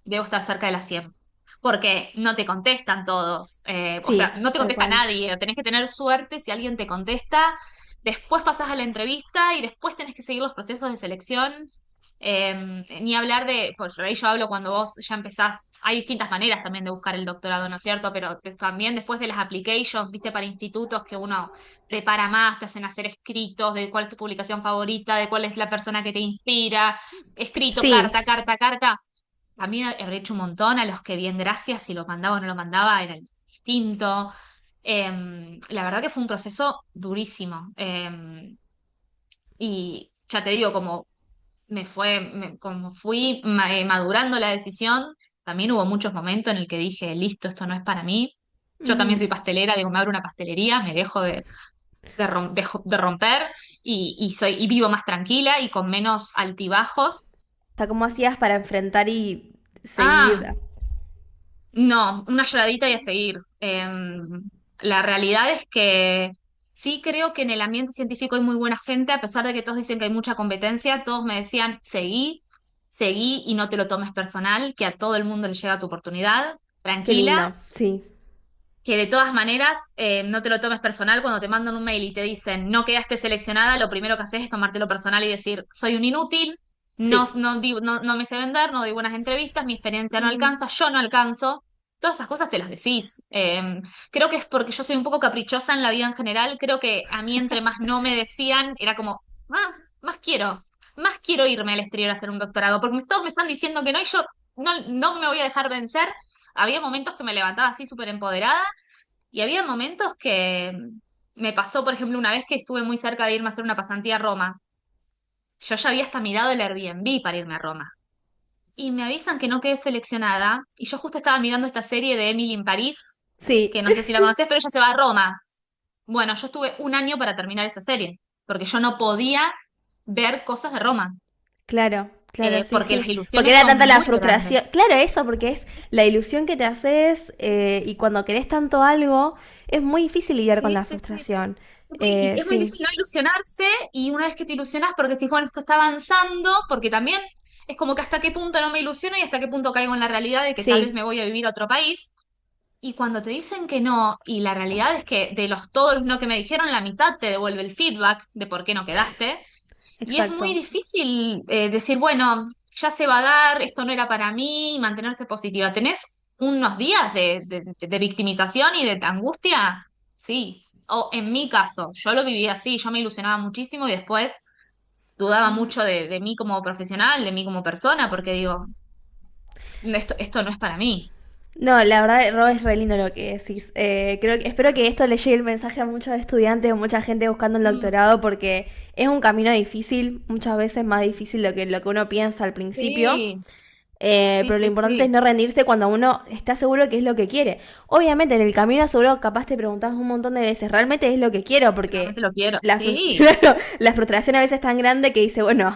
[SPEAKER 2] debo estar cerca de las 100. Porque no te contestan todos, o sea,
[SPEAKER 1] Sí,
[SPEAKER 2] no te
[SPEAKER 1] tal
[SPEAKER 2] contesta
[SPEAKER 1] cual.
[SPEAKER 2] nadie, tenés que tener suerte si alguien te contesta, después pasas a la entrevista y después tenés que seguir los procesos de selección. Ni hablar de, por ahí yo hablo cuando vos ya empezás, hay distintas maneras también de buscar el doctorado, ¿no es cierto? Pero también después de las applications, viste, para institutos que uno prepara más, te hacen hacer escritos de cuál es tu publicación favorita, de cuál es la persona que te inspira, escrito,
[SPEAKER 1] Sí.
[SPEAKER 2] carta, carta, carta. También habré hecho un montón a los que bien gracias, si lo mandaba o no lo mandaba, era distinto. La verdad que fue un proceso durísimo. Y ya te digo, como como fui madurando la decisión, también hubo muchos momentos en el que dije, listo, esto no es para mí. Yo también
[SPEAKER 1] Ujú.
[SPEAKER 2] soy pastelera, digo, me abro una pastelería, me dejo de romper y vivo más tranquila y con menos altibajos.
[SPEAKER 1] O sea, ¿cómo hacías para enfrentar y seguir?
[SPEAKER 2] Ah, no, una lloradita y a seguir. La realidad es que sí creo que en el ambiente científico hay muy buena gente, a pesar de que todos dicen que hay mucha competencia, todos me decían, seguí, seguí y no te lo tomes personal, que a todo el mundo le llega tu oportunidad,
[SPEAKER 1] Qué
[SPEAKER 2] tranquila,
[SPEAKER 1] lindo, sí.
[SPEAKER 2] que de todas maneras no te lo tomes personal cuando te mandan un mail y te dicen, no quedaste seleccionada, lo primero que haces es tomártelo personal y decir, soy un inútil. No,
[SPEAKER 1] Sí.
[SPEAKER 2] no me sé vender, no doy buenas entrevistas, mi experiencia no
[SPEAKER 1] Ujú.
[SPEAKER 2] alcanza, yo no alcanzo. Todas esas cosas te las decís. Creo que es porque yo soy un poco caprichosa en la vida en general. Creo que a mí entre más no me decían, era como, más más quiero irme al exterior a hacer un doctorado, porque todos me están diciendo que no y yo no me voy a dejar vencer. Había momentos que me levantaba así súper empoderada y había momentos que me pasó, por ejemplo, una vez que estuve muy cerca de irme a hacer una pasantía a Roma. Yo ya había hasta mirado el Airbnb para irme a Roma. Y me avisan que no quedé seleccionada. Y yo justo estaba mirando esta serie de Emily en París,
[SPEAKER 1] Sí,
[SPEAKER 2] que no sé si la conoces, pero ella se va a Roma. Bueno, yo estuve un año para terminar esa serie, porque yo no podía ver cosas de Roma,
[SPEAKER 1] claro, claro, sí,
[SPEAKER 2] porque las
[SPEAKER 1] sí. Porque
[SPEAKER 2] ilusiones
[SPEAKER 1] era
[SPEAKER 2] son
[SPEAKER 1] tanta la
[SPEAKER 2] muy
[SPEAKER 1] frustración.
[SPEAKER 2] grandes.
[SPEAKER 1] Claro, eso, porque es la ilusión que te haces y cuando querés tanto algo, es muy difícil lidiar con
[SPEAKER 2] Sí,
[SPEAKER 1] la
[SPEAKER 2] sí, sí.
[SPEAKER 1] frustración.
[SPEAKER 2] Es muy
[SPEAKER 1] Sí,
[SPEAKER 2] difícil no ilusionarse y una vez que te ilusionas, porque si bueno, esto está avanzando, porque también es como que hasta qué punto no me ilusiono y hasta qué punto caigo en la realidad de que tal vez
[SPEAKER 1] sí,
[SPEAKER 2] me voy a vivir a otro país. Y cuando te dicen que no, y la realidad es que de los todos los no que me dijeron, la mitad te devuelve el feedback de por qué no quedaste. Y es muy
[SPEAKER 1] exacto.
[SPEAKER 2] difícil decir, bueno, ya se va a dar, esto no era para mí, y mantenerse positiva. ¿Tenés unos días de victimización y de angustia? Sí. O en mi caso, yo lo viví así, yo me ilusionaba muchísimo y después dudaba mucho de mí como profesional, de mí como persona, porque digo, esto no es para mí.
[SPEAKER 1] No, la verdad, Ro, es re lindo lo que decís. Espero que esto le llegue el mensaje a muchos estudiantes o mucha gente buscando el
[SPEAKER 2] Mm,
[SPEAKER 1] doctorado porque es un camino difícil, muchas veces más difícil de lo que uno piensa al principio.
[SPEAKER 2] sí, sí,
[SPEAKER 1] Pero lo
[SPEAKER 2] sí,
[SPEAKER 1] importante es
[SPEAKER 2] sí.
[SPEAKER 1] no rendirse cuando uno está seguro que es lo que quiere. Obviamente en el camino seguro capaz te preguntás un montón de veces, ¿realmente es lo que quiero? Porque
[SPEAKER 2] Realmente lo quiero,
[SPEAKER 1] claro,
[SPEAKER 2] sí.
[SPEAKER 1] la frustración a veces es tan grande que dice, bueno,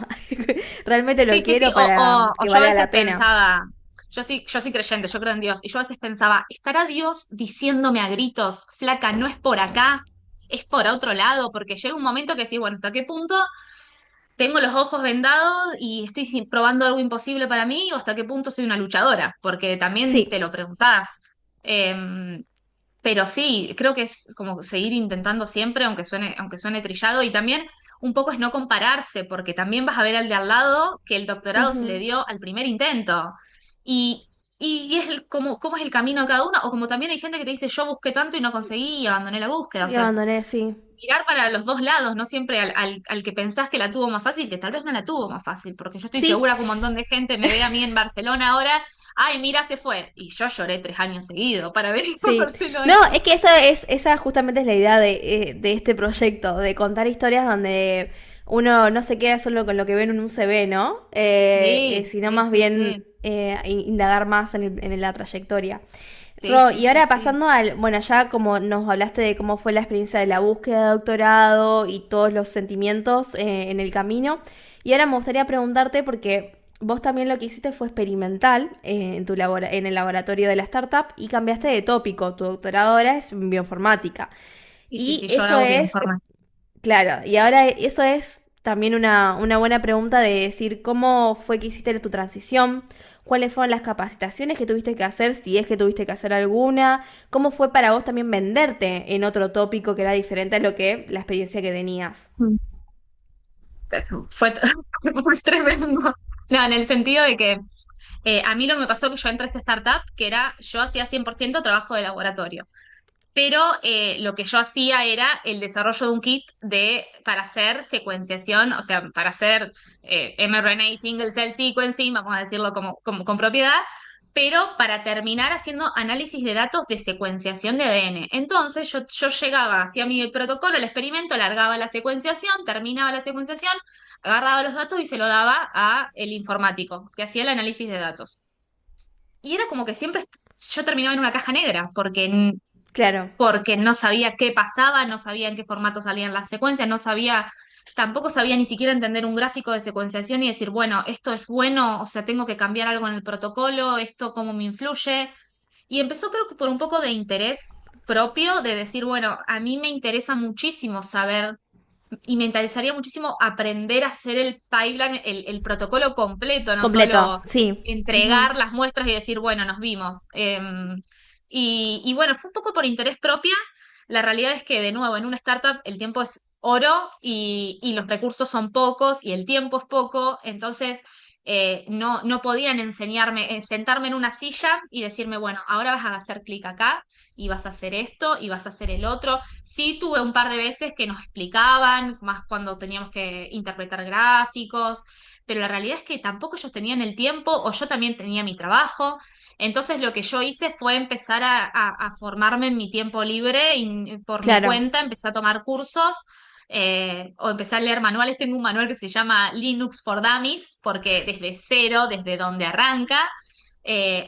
[SPEAKER 1] realmente lo
[SPEAKER 2] Sí, sí, sí.
[SPEAKER 1] quiero para
[SPEAKER 2] O
[SPEAKER 1] que
[SPEAKER 2] yo a
[SPEAKER 1] valga
[SPEAKER 2] veces
[SPEAKER 1] la pena.
[SPEAKER 2] pensaba, yo soy creyente, yo creo en Dios, y yo a veces pensaba, ¿estará Dios diciéndome a gritos, flaca, no es por acá, es por otro lado? Porque llega un momento que decís, bueno, ¿hasta qué punto tengo los ojos vendados y estoy probando algo imposible para mí? ¿O hasta qué punto soy una luchadora? Porque también te
[SPEAKER 1] Sí.
[SPEAKER 2] lo preguntás. Em, pero sí, creo que es como seguir intentando siempre, aunque suene trillado, y también un poco es no compararse, porque también vas a ver al de al lado que el doctorado se le
[SPEAKER 1] Ujú.
[SPEAKER 2] dio al primer intento. Y, y es cómo es el camino de cada uno, o como también hay gente que te dice, yo busqué tanto y no conseguí y abandoné la búsqueda. O
[SPEAKER 1] Y
[SPEAKER 2] sea,
[SPEAKER 1] abandoné, sí.
[SPEAKER 2] mirar para los dos lados, no siempre al que pensás que la tuvo más fácil, que tal vez no la tuvo más fácil, porque yo estoy
[SPEAKER 1] Sí,
[SPEAKER 2] segura que un montón de gente me ve a mí en Barcelona ahora, ay, mira, se fue. Y yo lloré 3 años seguidos para venir a
[SPEAKER 1] sí. No,
[SPEAKER 2] Barcelona.
[SPEAKER 1] es que esa justamente es la idea de este proyecto, de contar historias donde uno no se queda solo con lo que ve en un CV, ¿no?
[SPEAKER 2] Sí,
[SPEAKER 1] Sino
[SPEAKER 2] sí,
[SPEAKER 1] más
[SPEAKER 2] sí,
[SPEAKER 1] bien
[SPEAKER 2] sí.
[SPEAKER 1] indagar más en la trayectoria.
[SPEAKER 2] Sí,
[SPEAKER 1] Ro,
[SPEAKER 2] sí,
[SPEAKER 1] y
[SPEAKER 2] sí,
[SPEAKER 1] ahora
[SPEAKER 2] sí.
[SPEAKER 1] pasando al, bueno, ya como nos hablaste de cómo fue la experiencia de la búsqueda de doctorado y todos los sentimientos en el camino, y ahora me gustaría preguntarte porque vos también lo que hiciste fue experimental en el laboratorio de la startup y cambiaste de tópico, tu doctorado ahora es en bioinformática.
[SPEAKER 2] Sí, sí,
[SPEAKER 1] Y
[SPEAKER 2] sí, yo ahora
[SPEAKER 1] eso
[SPEAKER 2] hago
[SPEAKER 1] es,
[SPEAKER 2] bioinformática.
[SPEAKER 1] claro, y ahora eso es también una buena pregunta de decir cómo fue que hiciste tu transición, cuáles fueron las capacitaciones que tuviste que hacer, si es que tuviste que hacer alguna, cómo fue para vos también venderte en otro tópico que era diferente a lo que la experiencia que tenías.
[SPEAKER 2] Mm. Fue, fue tremendo. No, en el sentido de que a mí lo que me pasó que yo entré a esta startup, que era, yo hacía 100% trabajo de laboratorio. Pero lo que yo hacía era el desarrollo de un kit para hacer secuenciación, o sea, para hacer mRNA single cell sequencing, vamos a decirlo con propiedad, pero para terminar haciendo análisis de datos de secuenciación de ADN. Entonces yo llegaba, hacía mi protocolo, el experimento, largaba la secuenciación, terminaba la secuenciación, agarraba los datos y se lo daba a el informático, que hacía el análisis de datos. y era como que siempre yo terminaba en una caja negra,
[SPEAKER 1] Claro,
[SPEAKER 2] porque no sabía qué pasaba, no sabía en qué formato salían las secuencias, tampoco sabía ni siquiera entender un gráfico de secuenciación y decir, bueno, esto es bueno, o sea, tengo que cambiar algo en el protocolo, esto cómo me influye. Y empezó creo que por un poco de interés propio, de decir, bueno, a mí me interesa muchísimo saber y me interesaría muchísimo aprender a hacer el pipeline, el protocolo completo, no
[SPEAKER 1] completo,
[SPEAKER 2] solo
[SPEAKER 1] sí. Ujú.
[SPEAKER 2] entregar las muestras y decir, bueno, nos vimos. Y bueno, fue un poco por interés propia. La realidad es que, de nuevo, en una startup el tiempo es oro y los recursos son pocos y el tiempo es poco. Entonces, no podían enseñarme, sentarme en una silla y decirme, bueno, ahora vas a hacer clic acá y vas a hacer esto y vas a hacer el otro. Sí, tuve un par de veces que nos explicaban, más cuando teníamos que interpretar gráficos, pero la realidad es que tampoco ellos tenían el tiempo o yo también tenía mi trabajo. Entonces lo que yo hice fue empezar a formarme en mi tiempo libre y por mi
[SPEAKER 1] Claro.
[SPEAKER 2] cuenta empecé a tomar cursos o empecé a leer manuales. Tengo un manual que se llama Linux for Dummies porque desde cero, desde donde arranca,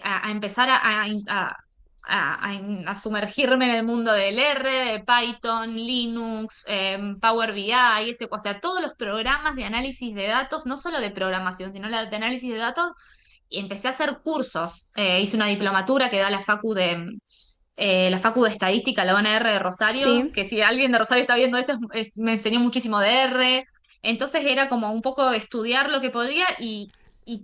[SPEAKER 2] a empezar a sumergirme en el mundo del R, de Python, Linux, Power BI, o sea, todos los programas de análisis de datos, no solo de programación, sino de análisis de datos, y empecé a hacer cursos. Hice una diplomatura que da la Facu de Estadística, la UNR de Rosario,
[SPEAKER 1] Sí.
[SPEAKER 2] que si alguien de Rosario está viendo esto, me enseñó muchísimo de R. Entonces era como un poco estudiar lo que podía y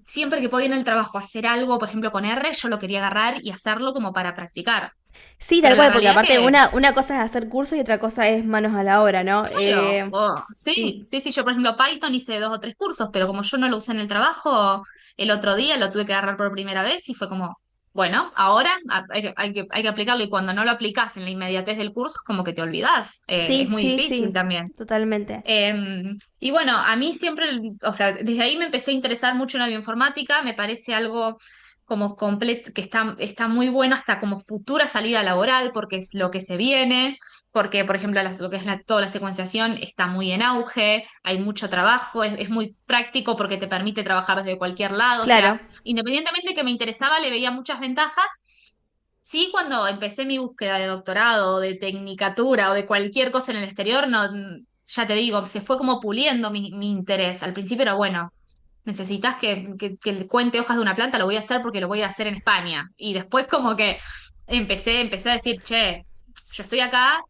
[SPEAKER 2] siempre que podía en el trabajo hacer algo, por ejemplo, con R, yo lo quería agarrar y hacerlo como para practicar.
[SPEAKER 1] Sí, tal
[SPEAKER 2] Pero la
[SPEAKER 1] cual, porque
[SPEAKER 2] realidad
[SPEAKER 1] aparte
[SPEAKER 2] que,
[SPEAKER 1] una cosa es hacer cursos y otra cosa es manos a la obra, ¿no?
[SPEAKER 2] claro, sí,
[SPEAKER 1] Sí,
[SPEAKER 2] sí, sí, yo por ejemplo Python hice 2 o 3 cursos, pero como yo no lo usé en el trabajo, el otro día lo tuve que agarrar por primera vez y fue como, bueno, ahora hay que aplicarlo y cuando no lo aplicás en la inmediatez del curso, es como que te olvidás. Es
[SPEAKER 1] sí,
[SPEAKER 2] muy
[SPEAKER 1] sí,
[SPEAKER 2] difícil
[SPEAKER 1] sí,
[SPEAKER 2] también.
[SPEAKER 1] totalmente.
[SPEAKER 2] Y bueno, a mí siempre, o sea, desde ahí me empecé a interesar mucho en la bioinformática, me parece algo como completo, que está muy bueno hasta como futura salida laboral, porque es lo que se viene, porque, por ejemplo, lo que es toda la secuenciación está muy en auge, hay mucho trabajo, es muy práctico porque te permite trabajar desde cualquier lado, o sea,
[SPEAKER 1] Claro.
[SPEAKER 2] independientemente que me interesaba, le veía muchas ventajas. Sí, cuando empecé mi búsqueda de doctorado, o de tecnicatura o de cualquier cosa en el exterior, no, ya te digo, se fue como puliendo mi interés. Al principio era, bueno, necesitas que le cuente hojas de una planta, lo voy a hacer porque lo voy a hacer en España. Y después como que empecé a decir, che, yo estoy acá,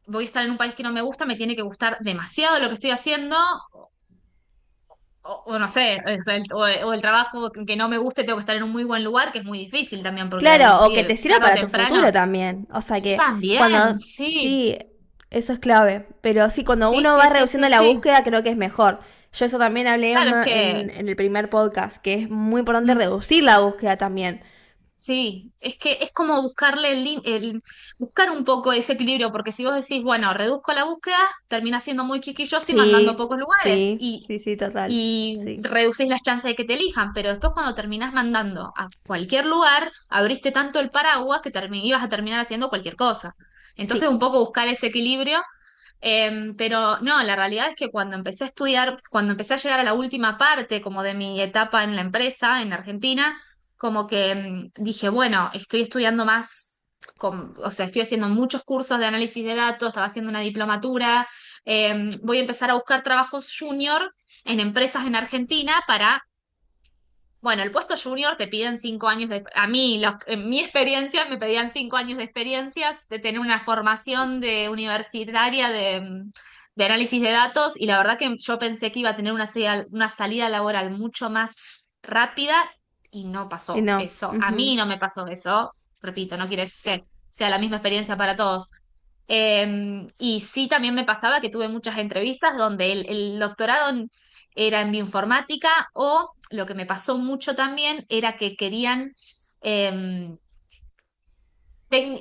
[SPEAKER 2] voy a estar en un país que no me gusta, me tiene que gustar demasiado lo que estoy haciendo, o no sé, o el trabajo que no me guste, tengo que estar en un muy buen lugar, que es muy difícil también, porque
[SPEAKER 1] Claro, o que te sirva
[SPEAKER 2] tarde o
[SPEAKER 1] para tu
[SPEAKER 2] temprano.
[SPEAKER 1] futuro también. O sea que
[SPEAKER 2] También,
[SPEAKER 1] cuando,
[SPEAKER 2] sí,
[SPEAKER 1] sí, eso es clave. Pero sí, cuando
[SPEAKER 2] sí,
[SPEAKER 1] uno
[SPEAKER 2] sí,
[SPEAKER 1] va
[SPEAKER 2] sí,
[SPEAKER 1] reduciendo
[SPEAKER 2] sí,
[SPEAKER 1] la
[SPEAKER 2] sí.
[SPEAKER 1] búsqueda, creo que es mejor. Yo eso también hablé
[SPEAKER 2] Claro, es que
[SPEAKER 1] en el primer podcast, que es muy importante
[SPEAKER 2] mm,
[SPEAKER 1] reducir la búsqueda también.
[SPEAKER 2] sí, es que es como buscarle buscar un poco ese equilibrio, porque si vos decís, bueno, reduzco la búsqueda, termina siendo muy quisquilloso y mandando a
[SPEAKER 1] Sí,
[SPEAKER 2] pocos lugares
[SPEAKER 1] sí, sí, sí, total.
[SPEAKER 2] y
[SPEAKER 1] Sí,
[SPEAKER 2] reducís las chances de que te elijan, pero después cuando terminás mandando a cualquier lugar, abriste tanto el paraguas que ibas a terminar haciendo cualquier cosa. Entonces,
[SPEAKER 1] sí.
[SPEAKER 2] un poco buscar ese equilibrio. Pero no, la realidad es que cuando empecé a estudiar, cuando empecé a llegar a la última parte como de mi etapa en la empresa en Argentina, como que dije, bueno, estoy estudiando más, o sea, estoy haciendo muchos cursos de análisis de datos, estaba haciendo una diplomatura, voy a empezar a buscar trabajos junior en empresas en Argentina para bueno, el puesto junior te piden 5 años A mí, en mi experiencia, me pedían 5 años de experiencias, de tener una formación de universitaria de análisis de datos, y la verdad que yo pensé que iba a tener una salida laboral mucho más rápida, y no
[SPEAKER 1] Y
[SPEAKER 2] pasó
[SPEAKER 1] no.
[SPEAKER 2] eso. A
[SPEAKER 1] Ujú.
[SPEAKER 2] mí no me pasó eso. Repito, no quiere decir que sea la misma experiencia para todos. Y sí, también me pasaba que tuve muchas entrevistas donde el doctorado era en bioinformática o lo que me pasó mucho también era que querían, em,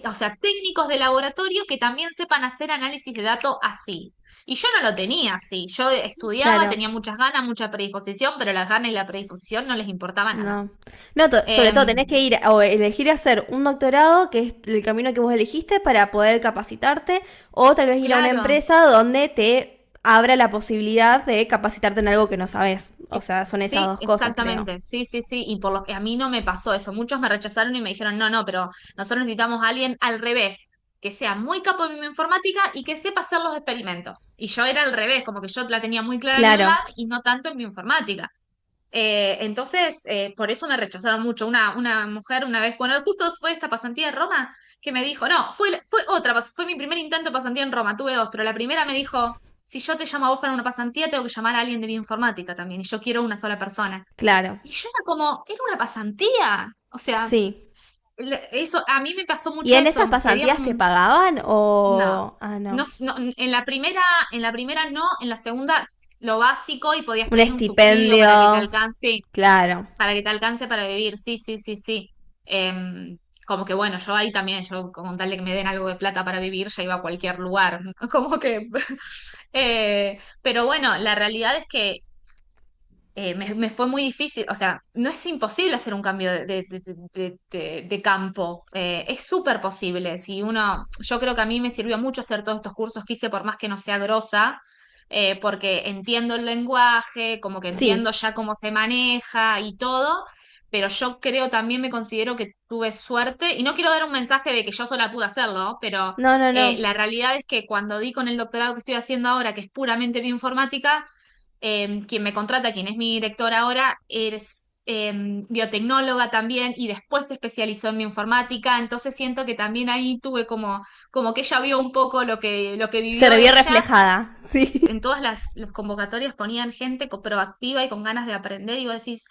[SPEAKER 2] o sea, técnicos de laboratorio que también sepan hacer análisis de datos así. Y yo no lo tenía así. Yo estudiaba,
[SPEAKER 1] Claro.
[SPEAKER 2] tenía muchas ganas, mucha predisposición, pero las ganas y la predisposición no les importaba nada.
[SPEAKER 1] No. No, sobre todo tenés
[SPEAKER 2] Em,
[SPEAKER 1] que ir o elegir hacer un doctorado, que es el camino que vos elegiste para poder capacitarte, o tal vez ir a una
[SPEAKER 2] claro.
[SPEAKER 1] empresa donde te abra la posibilidad de capacitarte en algo que no sabes. O sea, son esas
[SPEAKER 2] Sí,
[SPEAKER 1] dos cosas, creo.
[SPEAKER 2] exactamente, sí, sí, sí, y por lo que a mí no me pasó eso, muchos me rechazaron y me dijeron, no, no, pero nosotros necesitamos a alguien al revés, que sea muy capo en bioinformática y que sepa hacer los experimentos. Y yo era al revés, como que yo la tenía muy clara en el
[SPEAKER 1] Claro,
[SPEAKER 2] lab y no tanto en bioinformática. Entonces, por eso me rechazaron mucho. Una mujer una vez, bueno, justo fue esta pasantía en Roma que me dijo, no, fue otra, fue mi primer intento de pasantía en Roma, tuve dos, pero la primera me dijo, si yo te llamo a vos para una pasantía, tengo que llamar a alguien de bioinformática también, y yo quiero una sola persona.
[SPEAKER 1] claro.
[SPEAKER 2] Y yo era como, era una pasantía. O sea,
[SPEAKER 1] Sí.
[SPEAKER 2] eso, a mí me pasó
[SPEAKER 1] ¿Y
[SPEAKER 2] mucho
[SPEAKER 1] en esas
[SPEAKER 2] eso.
[SPEAKER 1] pasantías te pagaban
[SPEAKER 2] No,
[SPEAKER 1] o...? Ah,
[SPEAKER 2] no,
[SPEAKER 1] no.
[SPEAKER 2] en la primera no, en la segunda lo básico y podías
[SPEAKER 1] Un
[SPEAKER 2] pedir un subsidio para que te
[SPEAKER 1] estipendio.
[SPEAKER 2] alcance,
[SPEAKER 1] Claro.
[SPEAKER 2] para vivir. Sí, sí, sí, sí. Como que bueno, yo ahí también, yo con tal de que me den algo de plata para vivir, ya iba a cualquier lugar. Como que. Pero bueno, la realidad es que me fue muy difícil, o sea, no es imposible hacer un cambio de campo, es súper posible. Si uno, yo creo que a mí me sirvió mucho hacer todos estos cursos que hice, por más que no sea grosa, porque entiendo el lenguaje, como que entiendo
[SPEAKER 1] Sí.
[SPEAKER 2] ya cómo se maneja y todo, pero yo creo también me considero que tuve suerte, y no quiero dar un mensaje de que yo sola pude hacerlo, pero
[SPEAKER 1] No, no, no.
[SPEAKER 2] la realidad es que cuando di con el doctorado que estoy haciendo ahora, que es puramente bioinformática, quien me contrata, quien es mi director ahora, es biotecnóloga también y después se especializó en bioinformática, entonces siento que también ahí tuve como que ella vio un poco lo que
[SPEAKER 1] Se
[SPEAKER 2] vivió
[SPEAKER 1] vio
[SPEAKER 2] ella.
[SPEAKER 1] reflejada. Sí.
[SPEAKER 2] En todas las convocatorias ponían gente proactiva y con ganas de aprender y vos decís,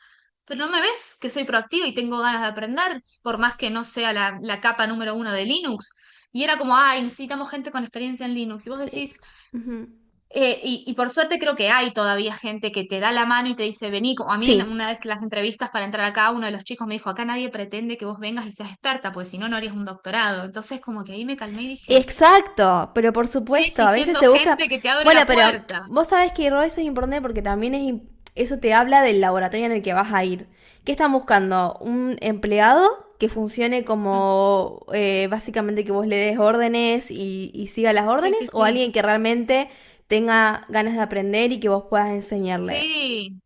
[SPEAKER 2] pero no me ves que soy proactiva y tengo ganas de aprender, por más que no sea la capa número uno de Linux. Y era como, ay, necesitamos gente con experiencia en Linux. Y vos
[SPEAKER 1] Sí.
[SPEAKER 2] decís,
[SPEAKER 1] Ujú.
[SPEAKER 2] y por suerte creo que hay todavía gente que te da la mano y te dice, vení, como a mí
[SPEAKER 1] Sí.
[SPEAKER 2] una vez que las entrevistas para entrar acá, uno de los chicos me dijo, acá nadie pretende que vos vengas y seas experta, porque si no, no harías un doctorado. Entonces como que ahí me calmé y dije,
[SPEAKER 1] Exacto, pero por
[SPEAKER 2] estoy
[SPEAKER 1] supuesto, a veces
[SPEAKER 2] existiendo
[SPEAKER 1] se busca...
[SPEAKER 2] gente que te abre
[SPEAKER 1] Bueno,
[SPEAKER 2] la
[SPEAKER 1] pero
[SPEAKER 2] puerta.
[SPEAKER 1] vos sabés que Ro, eso es importante porque también eso te habla del laboratorio en el que vas a ir. ¿Qué están buscando? ¿Un empleado que funcione
[SPEAKER 2] Mm,
[SPEAKER 1] como básicamente que vos le des órdenes y siga las
[SPEAKER 2] sí, sí,
[SPEAKER 1] órdenes? ¿O
[SPEAKER 2] sí.
[SPEAKER 1] alguien que realmente tenga ganas de aprender y que vos puedas enseñarle?
[SPEAKER 2] Sí,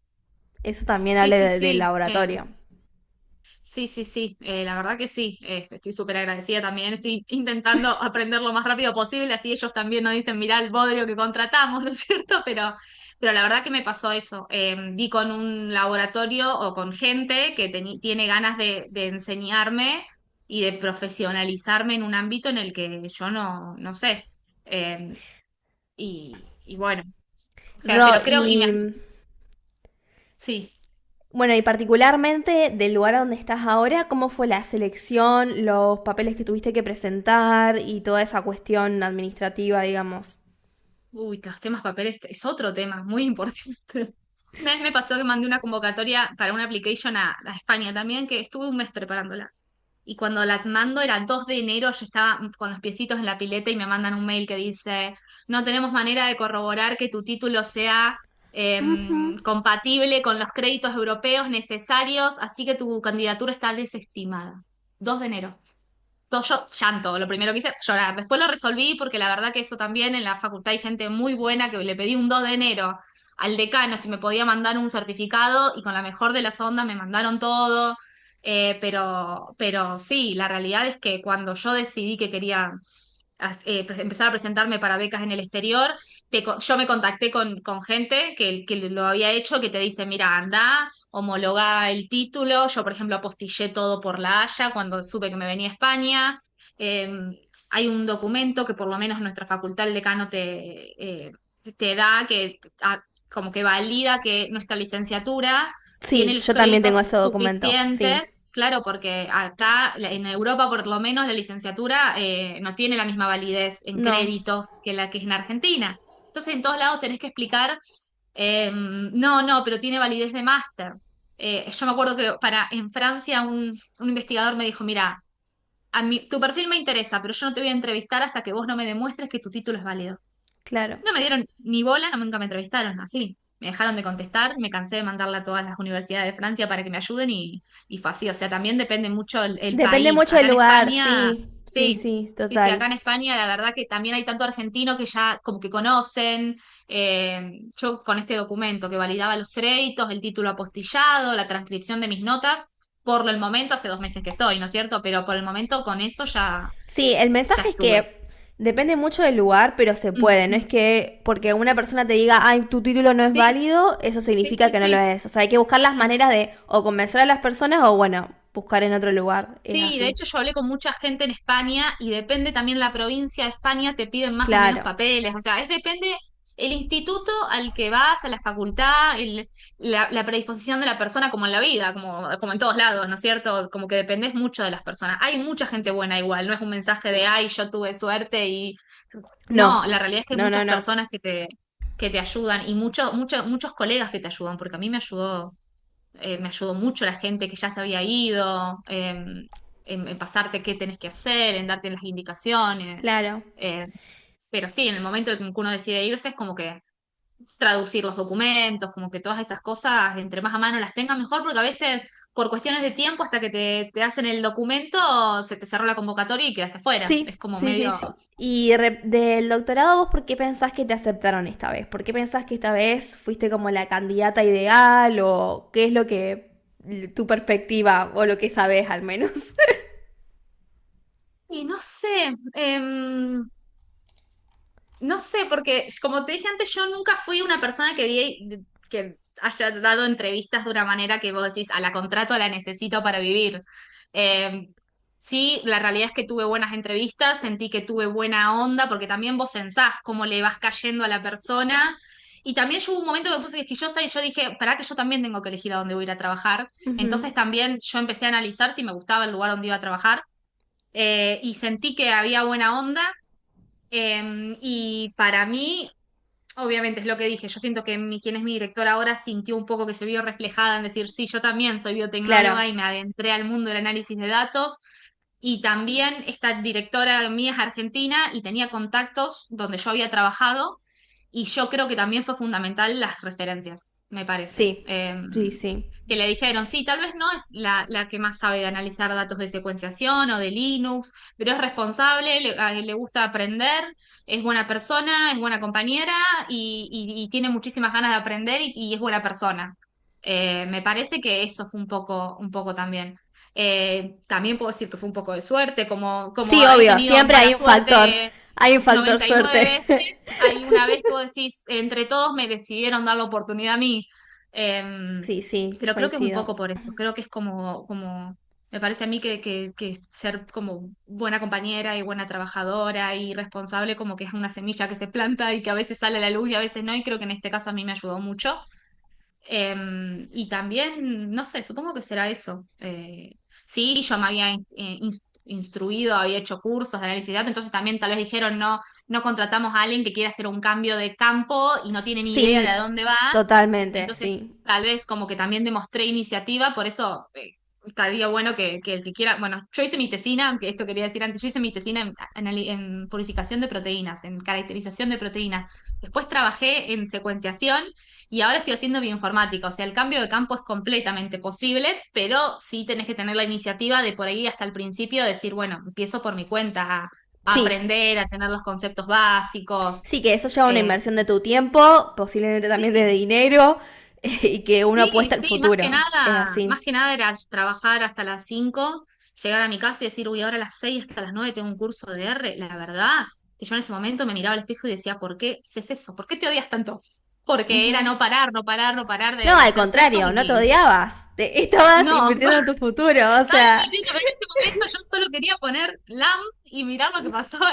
[SPEAKER 1] Eso también
[SPEAKER 2] sí,
[SPEAKER 1] habla
[SPEAKER 2] sí,
[SPEAKER 1] del
[SPEAKER 2] sí.
[SPEAKER 1] laboratorio.
[SPEAKER 2] Sí, sí, sí, la verdad que sí, estoy súper agradecida también, estoy intentando aprender lo más rápido posible, así ellos también nos dicen, mirá el bodrio que contratamos, ¿no es cierto? Pero la verdad que me pasó eso, di con un laboratorio o con gente que tiene ganas de enseñarme y de profesionalizarme en un ámbito en el que yo no sé. eh, y bueno, o sea,
[SPEAKER 1] Ro,
[SPEAKER 2] pero creo,
[SPEAKER 1] y
[SPEAKER 2] sí.
[SPEAKER 1] bueno, y particularmente del lugar donde estás ahora, ¿cómo fue la selección, los papeles que tuviste que presentar y toda esa cuestión administrativa, digamos?
[SPEAKER 2] Uy, los temas papeles es otro tema muy importante. Una vez me pasó que mandé una convocatoria para una application a España también, que estuve un mes preparándola. Y cuando la mando era 2 de enero, yo estaba con los piecitos en la pileta y me mandan un mail que dice, no tenemos manera de corroborar que tu título sea
[SPEAKER 1] Ujú.
[SPEAKER 2] compatible con los créditos europeos necesarios, así que tu candidatura está desestimada. 2 de enero. Todo yo, llanto, lo primero que hice, llorar. Después lo resolví porque la verdad que eso también en la facultad hay gente muy buena que le pedí un 2 de enero al decano si me podía mandar un certificado y con la mejor de las ondas me mandaron todo. Pero sí, la realidad es que cuando yo decidí que quería empezar a presentarme para becas en el exterior, yo me contacté con gente que lo había hecho, que te dice, mira, anda, homologa el título. Yo, por ejemplo, apostillé todo por la Haya cuando supe que me venía a España. Eh, Hay un documento que por lo menos nuestra facultad, el decano, te da que como que valida que nuestra licenciatura tiene
[SPEAKER 1] Sí,
[SPEAKER 2] los
[SPEAKER 1] yo también tengo
[SPEAKER 2] créditos
[SPEAKER 1] ese documento, sí.
[SPEAKER 2] suficientes, claro, porque acá en Europa por lo menos la licenciatura no tiene la misma validez en
[SPEAKER 1] No,
[SPEAKER 2] créditos que la que es en Argentina. Entonces en todos lados tenés que explicar, no, no, pero tiene validez de máster. Yo me acuerdo que en Francia un investigador me dijo, mira, tu perfil me interesa, pero yo no te voy a entrevistar hasta que vos no me demuestres que tu título es válido.
[SPEAKER 1] claro.
[SPEAKER 2] No me dieron ni bola, no, nunca me entrevistaron, así. me dejaron de contestar, me cansé de mandarla a todas las universidades de Francia para que me ayuden y fue así. O sea, también depende mucho el
[SPEAKER 1] Depende
[SPEAKER 2] país.
[SPEAKER 1] mucho del
[SPEAKER 2] Acá en
[SPEAKER 1] lugar,
[SPEAKER 2] España,
[SPEAKER 1] sí, sí,
[SPEAKER 2] sí,
[SPEAKER 1] sí,
[SPEAKER 2] sí, acá
[SPEAKER 1] total.
[SPEAKER 2] en España la verdad que también hay tanto argentino que ya como que conocen. Yo con este documento que validaba los créditos, el título apostillado, la transcripción de mis notas, por el momento hace 2 meses que estoy, ¿no es cierto? Pero por el momento con eso
[SPEAKER 1] Sí, el
[SPEAKER 2] ya
[SPEAKER 1] mensaje es
[SPEAKER 2] estuve.
[SPEAKER 1] que depende mucho del lugar, pero se puede. No es
[SPEAKER 2] Ujú.
[SPEAKER 1] que porque una persona te diga, ay, tu título no es
[SPEAKER 2] Sí,
[SPEAKER 1] válido, eso
[SPEAKER 2] sí,
[SPEAKER 1] significa
[SPEAKER 2] sí,
[SPEAKER 1] que no lo
[SPEAKER 2] sí.
[SPEAKER 1] es. O sea, hay que buscar las
[SPEAKER 2] Mm.
[SPEAKER 1] maneras de o convencer a las personas o, bueno, buscar en otro lugar. Es
[SPEAKER 2] Sí, de
[SPEAKER 1] así.
[SPEAKER 2] hecho yo hablé con mucha gente en España y depende también la provincia de España, te piden más o menos
[SPEAKER 1] Claro,
[SPEAKER 2] papeles, o sea, es depende el instituto al que vas, a la facultad, la predisposición de la persona como en la vida, como en todos lados, ¿no es cierto? Como que dependes mucho de las personas. Hay mucha gente buena igual, no es un mensaje de, ay, yo tuve suerte y...
[SPEAKER 1] no,
[SPEAKER 2] No, la realidad es que hay
[SPEAKER 1] no, no,
[SPEAKER 2] muchas
[SPEAKER 1] no.
[SPEAKER 2] personas que te ayudan y muchos colegas que te ayudan, porque a mí me ayudó mucho la gente que ya se había ido, en pasarte qué tenés que hacer, en darte las indicaciones.
[SPEAKER 1] Claro.
[SPEAKER 2] eh, pero sí, en el momento en que uno decide irse es como que traducir los documentos, como que todas esas cosas, entre más a mano las tengas mejor, porque a veces por cuestiones de tiempo hasta que te hacen el documento, se te cerró la convocatoria y quedaste fuera. Es
[SPEAKER 1] Sí,
[SPEAKER 2] como
[SPEAKER 1] sí, sí,
[SPEAKER 2] medio...
[SPEAKER 1] sí. Y del doctorado, ¿vos por qué pensás que te aceptaron esta vez? ¿Por qué pensás que esta vez fuiste como la candidata ideal o qué es lo que tu perspectiva o lo que sabes al menos?
[SPEAKER 2] Y no sé, no sé, porque como te dije antes, yo nunca fui una persona que haya dado entrevistas de una manera que vos decís, a la contrato, la necesito para vivir. Eh, sí, la realidad es que tuve buenas entrevistas, sentí que tuve buena onda, porque también vos sensás cómo le vas cayendo a la persona. Y también yo hubo un momento que me puse quisquillosa y yo dije, para que yo también tengo que elegir a dónde voy a ir a trabajar.
[SPEAKER 1] Ujú.
[SPEAKER 2] Entonces también yo empecé a analizar si me gustaba el lugar donde iba a trabajar. Y sentí que había buena onda. Y para mí, obviamente es lo que dije, yo siento que quien es mi directora ahora sintió un poco que se vio reflejada en decir, sí, yo también soy
[SPEAKER 1] Claro,
[SPEAKER 2] biotecnóloga y me adentré al mundo del análisis de datos. Y también esta directora mía es argentina y tenía contactos donde yo había trabajado y yo creo que también fue fundamental las referencias, me parece.
[SPEAKER 1] sí, sí, sí.
[SPEAKER 2] Que le dijeron, sí, tal vez no es la que más sabe de analizar datos de secuenciación o de Linux, pero es responsable, le gusta aprender, es buena persona, es buena compañera y tiene muchísimas ganas de aprender y es buena persona. Me parece que eso fue un poco también. También puedo decir que fue un poco de suerte, como
[SPEAKER 1] Sí,
[SPEAKER 2] he
[SPEAKER 1] obvio,
[SPEAKER 2] tenido
[SPEAKER 1] siempre
[SPEAKER 2] mala
[SPEAKER 1] hay
[SPEAKER 2] suerte
[SPEAKER 1] un factor
[SPEAKER 2] 99
[SPEAKER 1] suerte.
[SPEAKER 2] veces, hay una vez que vos decís, entre todos me decidieron dar la oportunidad a mí.
[SPEAKER 1] Sí, sí,
[SPEAKER 2] Pero creo que es un
[SPEAKER 1] coincido.
[SPEAKER 2] poco por eso, creo que es me parece a mí que ser como buena compañera y buena trabajadora y responsable como que es una semilla que se planta y que a veces sale a la luz y a veces no, y creo que en este caso a mí me ayudó mucho. Y también, no sé, supongo que será eso. Sí, yo me había instruido, había hecho cursos de análisis de datos, entonces también tal vez dijeron, no, no contratamos a alguien que quiera hacer un cambio de campo y no tiene ni idea de a
[SPEAKER 1] Sí,
[SPEAKER 2] dónde va.
[SPEAKER 1] totalmente,
[SPEAKER 2] Entonces,
[SPEAKER 1] sí.
[SPEAKER 2] tal vez como que también demostré iniciativa, por eso estaría bueno que el que quiera, bueno, yo hice mi tesina, que esto quería decir antes, yo hice mi tesina en purificación de proteínas, en caracterización de proteínas. Después trabajé en secuenciación y ahora estoy haciendo bioinformática. O sea, el cambio de campo es completamente posible, pero sí tenés que tener la iniciativa de por ahí hasta el principio decir, bueno, empiezo por mi cuenta a
[SPEAKER 1] Sí,
[SPEAKER 2] aprender, a tener los conceptos básicos.
[SPEAKER 1] sí, que eso lleva una
[SPEAKER 2] Eh,
[SPEAKER 1] inversión de tu tiempo, posiblemente también de
[SPEAKER 2] sí,
[SPEAKER 1] dinero, y que uno
[SPEAKER 2] sí,
[SPEAKER 1] apuesta al
[SPEAKER 2] sí,
[SPEAKER 1] futuro. Es
[SPEAKER 2] más
[SPEAKER 1] así.
[SPEAKER 2] que nada era trabajar hasta las 5, llegar a mi casa y decir, uy, ahora a las 6 hasta las 9 tengo un curso de R. La verdad, que yo en ese momento me miraba al espejo y decía, ¿por qué haces eso? ¿Por qué te odias tanto? Porque era
[SPEAKER 1] Ujú.
[SPEAKER 2] no parar, no parar, no parar
[SPEAKER 1] No,
[SPEAKER 2] de
[SPEAKER 1] al
[SPEAKER 2] hacer cursos
[SPEAKER 1] contrario, no te
[SPEAKER 2] y
[SPEAKER 1] odiabas. Estabas
[SPEAKER 2] no,
[SPEAKER 1] invirtiendo en tu futuro, o
[SPEAKER 2] estaba
[SPEAKER 1] sea,
[SPEAKER 2] invirtiendo, pero en ese momento yo solo quería poner LAM y mirar lo que pasaba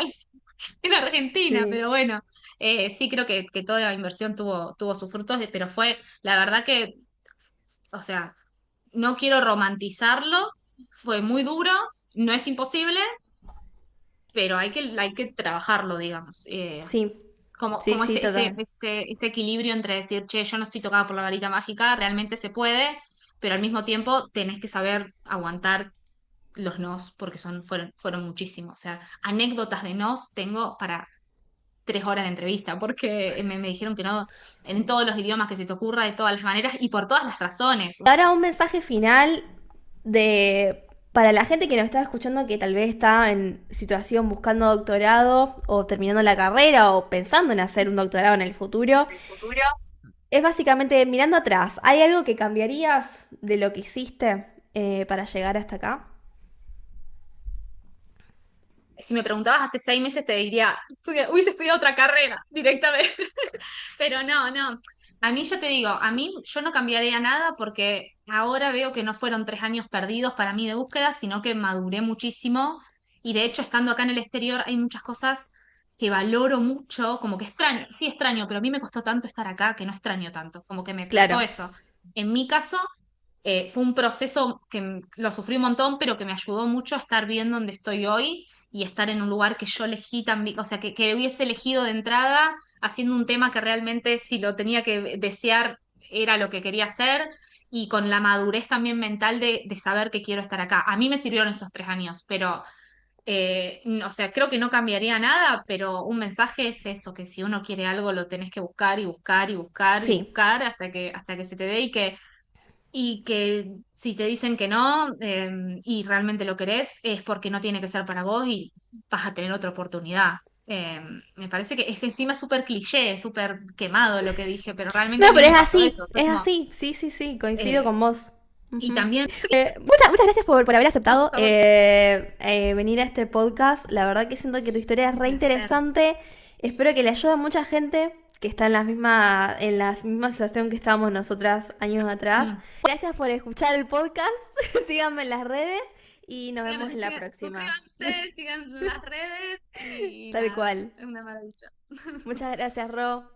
[SPEAKER 2] en Argentina,
[SPEAKER 1] sí,
[SPEAKER 2] pero bueno, sí creo que toda la inversión tuvo sus frutos, pero fue, la verdad que, o sea, no quiero romantizarlo, fue muy duro, no es imposible, pero hay que trabajarlo, digamos.
[SPEAKER 1] sí, sí,
[SPEAKER 2] Como
[SPEAKER 1] sí, total.
[SPEAKER 2] ese equilibrio entre decir, che, yo no estoy tocada por la varita mágica, realmente se puede, pero al mismo tiempo tenés que saber aguantar los nos, porque fueron muchísimos. O sea, anécdotas de nos tengo para 3 horas de entrevista, porque me dijeron que no, en todos los idiomas que se te ocurra, de todas las maneras y por todas las razones.
[SPEAKER 1] Ahora un mensaje final de para la gente que nos está escuchando que tal vez está en situación buscando doctorado o terminando la carrera o pensando en hacer un doctorado en el futuro. Es básicamente mirando atrás. ¿Hay algo que cambiarías de lo que hiciste para llegar hasta acá?
[SPEAKER 2] Si me preguntabas hace 6 meses, te diría, hubiese estudiado otra carrera directamente. Pero no, no. A mí, yo te digo, a mí yo no cambiaría nada porque ahora veo que no fueron 3 años perdidos para mí de búsqueda, sino que maduré muchísimo. Y de hecho, estando acá en el exterior, hay muchas cosas que valoro mucho, como que extraño, sí extraño, pero a mí me costó tanto estar acá que no extraño tanto, como que me pasó
[SPEAKER 1] Claro,
[SPEAKER 2] eso. En mi caso, fue un proceso que lo sufrí un montón, pero que me ayudó mucho a estar bien donde estoy hoy y estar en un lugar que yo elegí también, o sea, que hubiese elegido de entrada, haciendo un tema que realmente si lo tenía que desear era lo que quería hacer y con la madurez también mental de saber que quiero estar acá. A mí me sirvieron esos 3 años, pero, o sea, creo que no cambiaría nada, pero un mensaje es eso, que si uno quiere algo lo tenés que buscar y buscar y buscar y
[SPEAKER 1] sí.
[SPEAKER 2] buscar hasta que se te dé y que si te dicen que no, y realmente lo querés, es porque no tiene que ser para vos y vas a tener otra oportunidad. Me parece que es encima súper cliché, súper quemado lo que dije, pero realmente
[SPEAKER 1] No,
[SPEAKER 2] a mí
[SPEAKER 1] pero
[SPEAKER 2] me pasó eso. Fue
[SPEAKER 1] es
[SPEAKER 2] como,
[SPEAKER 1] así, sí, sí, sí, coincido
[SPEAKER 2] eh,
[SPEAKER 1] con vos.
[SPEAKER 2] y
[SPEAKER 1] Ujú.
[SPEAKER 2] también,
[SPEAKER 1] Muchas gracias por haber
[SPEAKER 2] no,
[SPEAKER 1] aceptado
[SPEAKER 2] por favor,
[SPEAKER 1] venir a este podcast. La verdad que siento que tu historia es
[SPEAKER 2] un
[SPEAKER 1] re
[SPEAKER 2] placer.
[SPEAKER 1] interesante. Espero que le ayude a mucha gente que está en la misma situación que estábamos nosotras años atrás.
[SPEAKER 2] Sí.
[SPEAKER 1] Gracias por escuchar el podcast. Síganme en las redes y nos vemos en la próxima.
[SPEAKER 2] Suscríbanse, sigan las redes y
[SPEAKER 1] Tal
[SPEAKER 2] nada,
[SPEAKER 1] cual.
[SPEAKER 2] es una maravilla.
[SPEAKER 1] Muchas gracias, Ro.